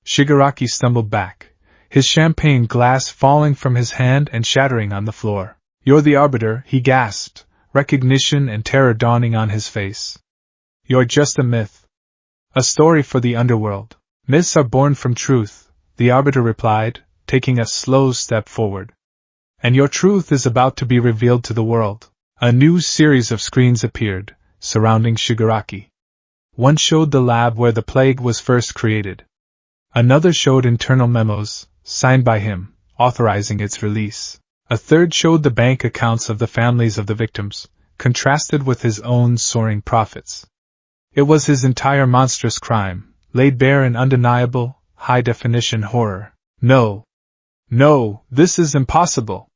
Shigaraki stumbled back, his champagne glass falling from his hand and shattering on the floor. You're the Arbiter, he gasped, recognition and terror dawning on his face. You're just a myth. A story for the underworld. Myths are born from truth, the Arbiter replied, taking a slow step forward. And your truth is about to be revealed to the world. A new series of screens appeared, surrounding Shigaraki. One showed the lab where the plague was first created. Another showed internal memos, signed by him, authorizing its release. A third showed the bank accounts of the families of the victims, contrasted with his own soaring profits. It was his entire monstrous crime, laid bare in undeniable, high-definition horror. No, this is impossible.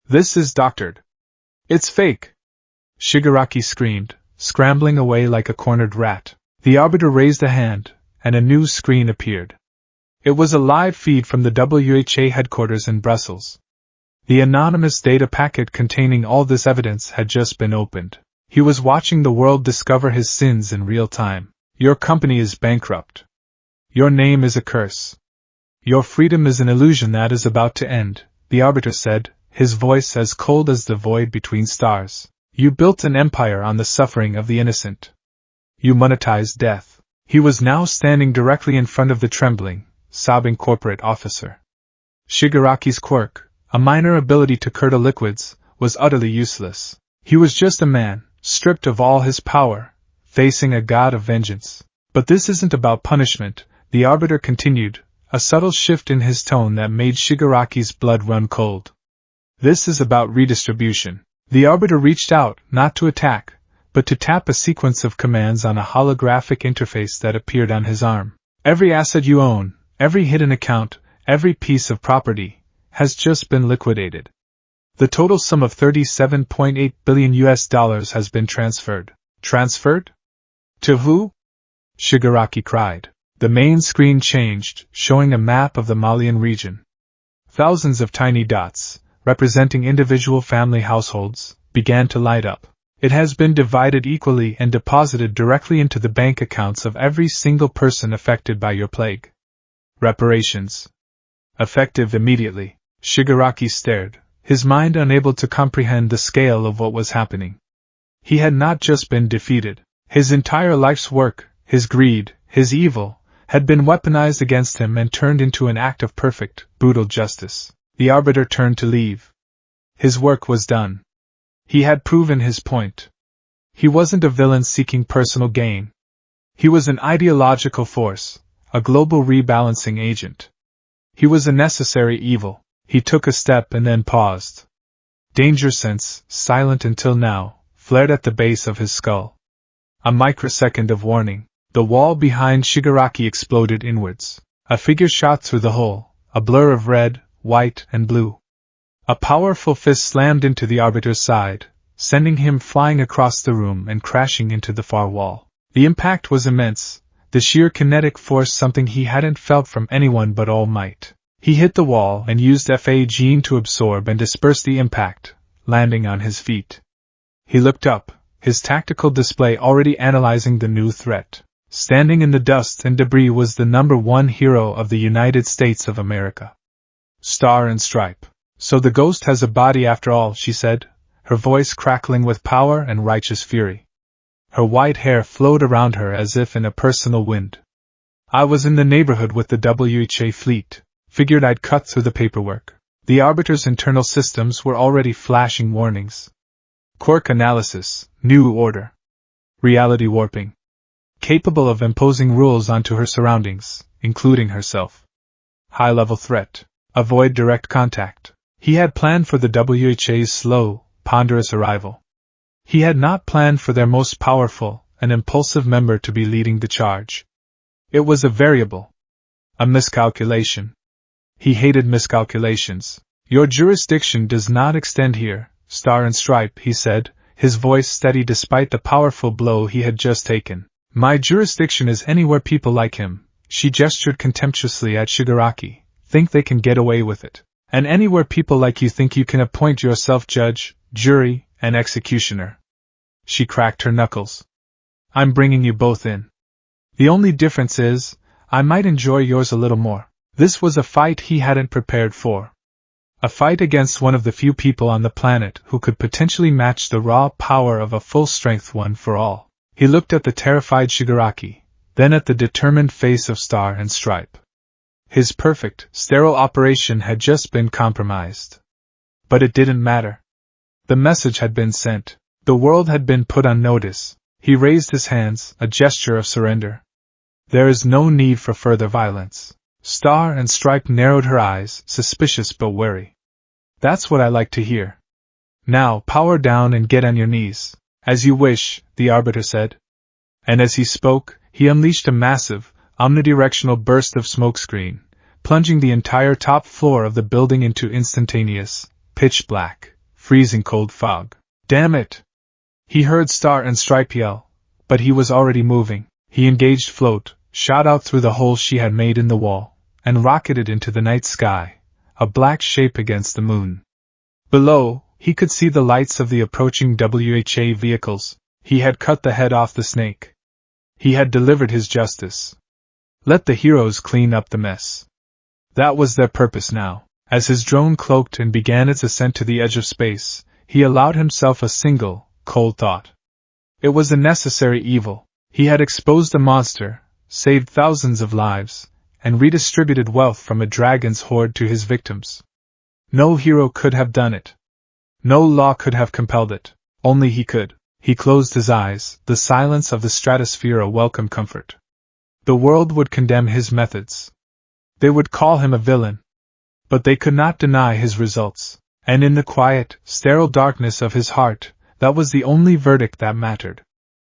This is doctored. It's fake! Shigaraki screamed, scrambling away like a cornered rat. The Arbiter raised a hand, and a new screen appeared. It was a live feed from the WHA headquarters in Brussels. The anonymous data packet containing all this evidence had just been opened. He was watching the world discover his sins in real time. Your company is bankrupt. Your name is a curse. Your freedom is an illusion that is about to end, the Arbiter said, his voice as cold as the void between stars. You built an empire on the suffering of the innocent. You monetized death. He was now standing directly in front of the trembling, sobbing corporate officer. Shigaraki's quirk, a minor ability to curdle liquids, was utterly useless. He was just a man, stripped of all his power, facing a god of vengeance. But this isn't about punishment, the Arbiter continued, a subtle shift in his tone that made Shigaraki's blood run cold. This is about redistribution. The Arbiter reached out, not to attack, but to tap a sequence of commands on a holographic interface that appeared on his arm. Every asset you own, every hidden account, every piece of property, has just been liquidated. The total sum of $37.8 billion has been transferred. Transferred? To who? Shigaraki cried. The main screen changed, showing a map of the Malian region. Thousands of tiny dots, representing individual family households, began to light up. It has been divided equally and deposited directly into the bank accounts of every single person affected by your plague. Reparations. Effective immediately. Shigaraki stared, his mind unable to comprehend the scale of what was happening. He had not just been defeated. His entire life's work, his greed, his evil, had been weaponized against him and turned into an act of perfect, brutal justice. The Arbiter turned to leave. His work was done. He had proven his point. He wasn't a villain seeking personal gain. He was an ideological force, a global rebalancing agent. He was a necessary evil. He took a step and then paused. Danger sense, silent until now, flared at the base of his skull. A microsecond of warning. The wall behind Shigaraki exploded inwards. A figure shot through the hole, a blur of red, white, and blue. A powerful fist slammed into the Arbiter's side, sending him flying across the room and crashing into the far wall. The impact was immense, the sheer kinetic force something he hadn't felt from anyone but All Might. He hit the wall and used FA Gene to absorb and disperse the impact, landing on his feet. He looked up, his tactical display already analyzing the new threat. Standing in the dust and debris was the #1 hero of the United States of America. Star and Stripe. So the ghost has a body after all, she said, her voice crackling with power and righteous fury. Her white hair flowed around her as if in a personal wind. I was in the neighborhood with the WHA fleet. Figured I'd cut through the paperwork. The Arbiter's internal systems were already flashing warnings. Quirk analysis, new order. Reality warping. Capable of imposing rules onto her surroundings, including herself. High-level threat. Avoid direct contact. He had planned for the WHA's slow, ponderous arrival. He had not planned for their most powerful and impulsive member to be leading the charge. It was a variable. A miscalculation. He hated miscalculations. Your jurisdiction does not extend here, Star and Stripe, he said, his voice steady despite the powerful blow he had just taken. My jurisdiction is anywhere people like him, she gestured contemptuously at Shigaraki, think they can get away with it. And anywhere people like you think you can appoint yourself judge, jury, and executioner. She cracked her knuckles. I'm bringing you both in. The only difference is, I might enjoy yours a little more. This was a fight he hadn't prepared for. A fight against one of the few people on the planet who could potentially match the raw power of a full-strength One for All. He looked at the terrified Shigaraki, then at the determined face of Star and Stripe. His perfect, sterile operation had just been compromised. But it didn't matter. The message had been sent. The world had been put on notice. He raised his hands, a gesture of surrender. There is no need for further violence. Star and Stripe narrowed her eyes, suspicious but wary. That's what I like to hear. Now power down and get on your knees. As you wish, the Arbiter said. And as he spoke, he unleashed a massive, omnidirectional burst of smokescreen, plunging the entire top floor of the building into instantaneous, pitch-black, freezing cold fog. Damn it! He heard Star and Stripe yell, but he was already moving. He engaged Float, shot out through the hole she had made in the wall, and rocketed into the night sky, a black shape against the moon. Below, he could see the lights of the approaching WHA vehicles. He had cut the head off the snake. He had delivered his justice. Let the heroes clean up the mess. That was their purpose now. As his drone cloaked and began its ascent to the edge of space, he allowed himself a single, cold thought. It was a necessary evil. He had exposed a monster, saved thousands of lives, and redistributed wealth from a dragon's horde to his victims. No hero could have done it. No law could have compelled it. Only he could. He closed his eyes, the silence of the stratosphere a welcome comfort. The world would condemn his methods. They would call him a villain. But they could not deny his results, and in the quiet, sterile darkness of his heart, that was the only verdict that mattered.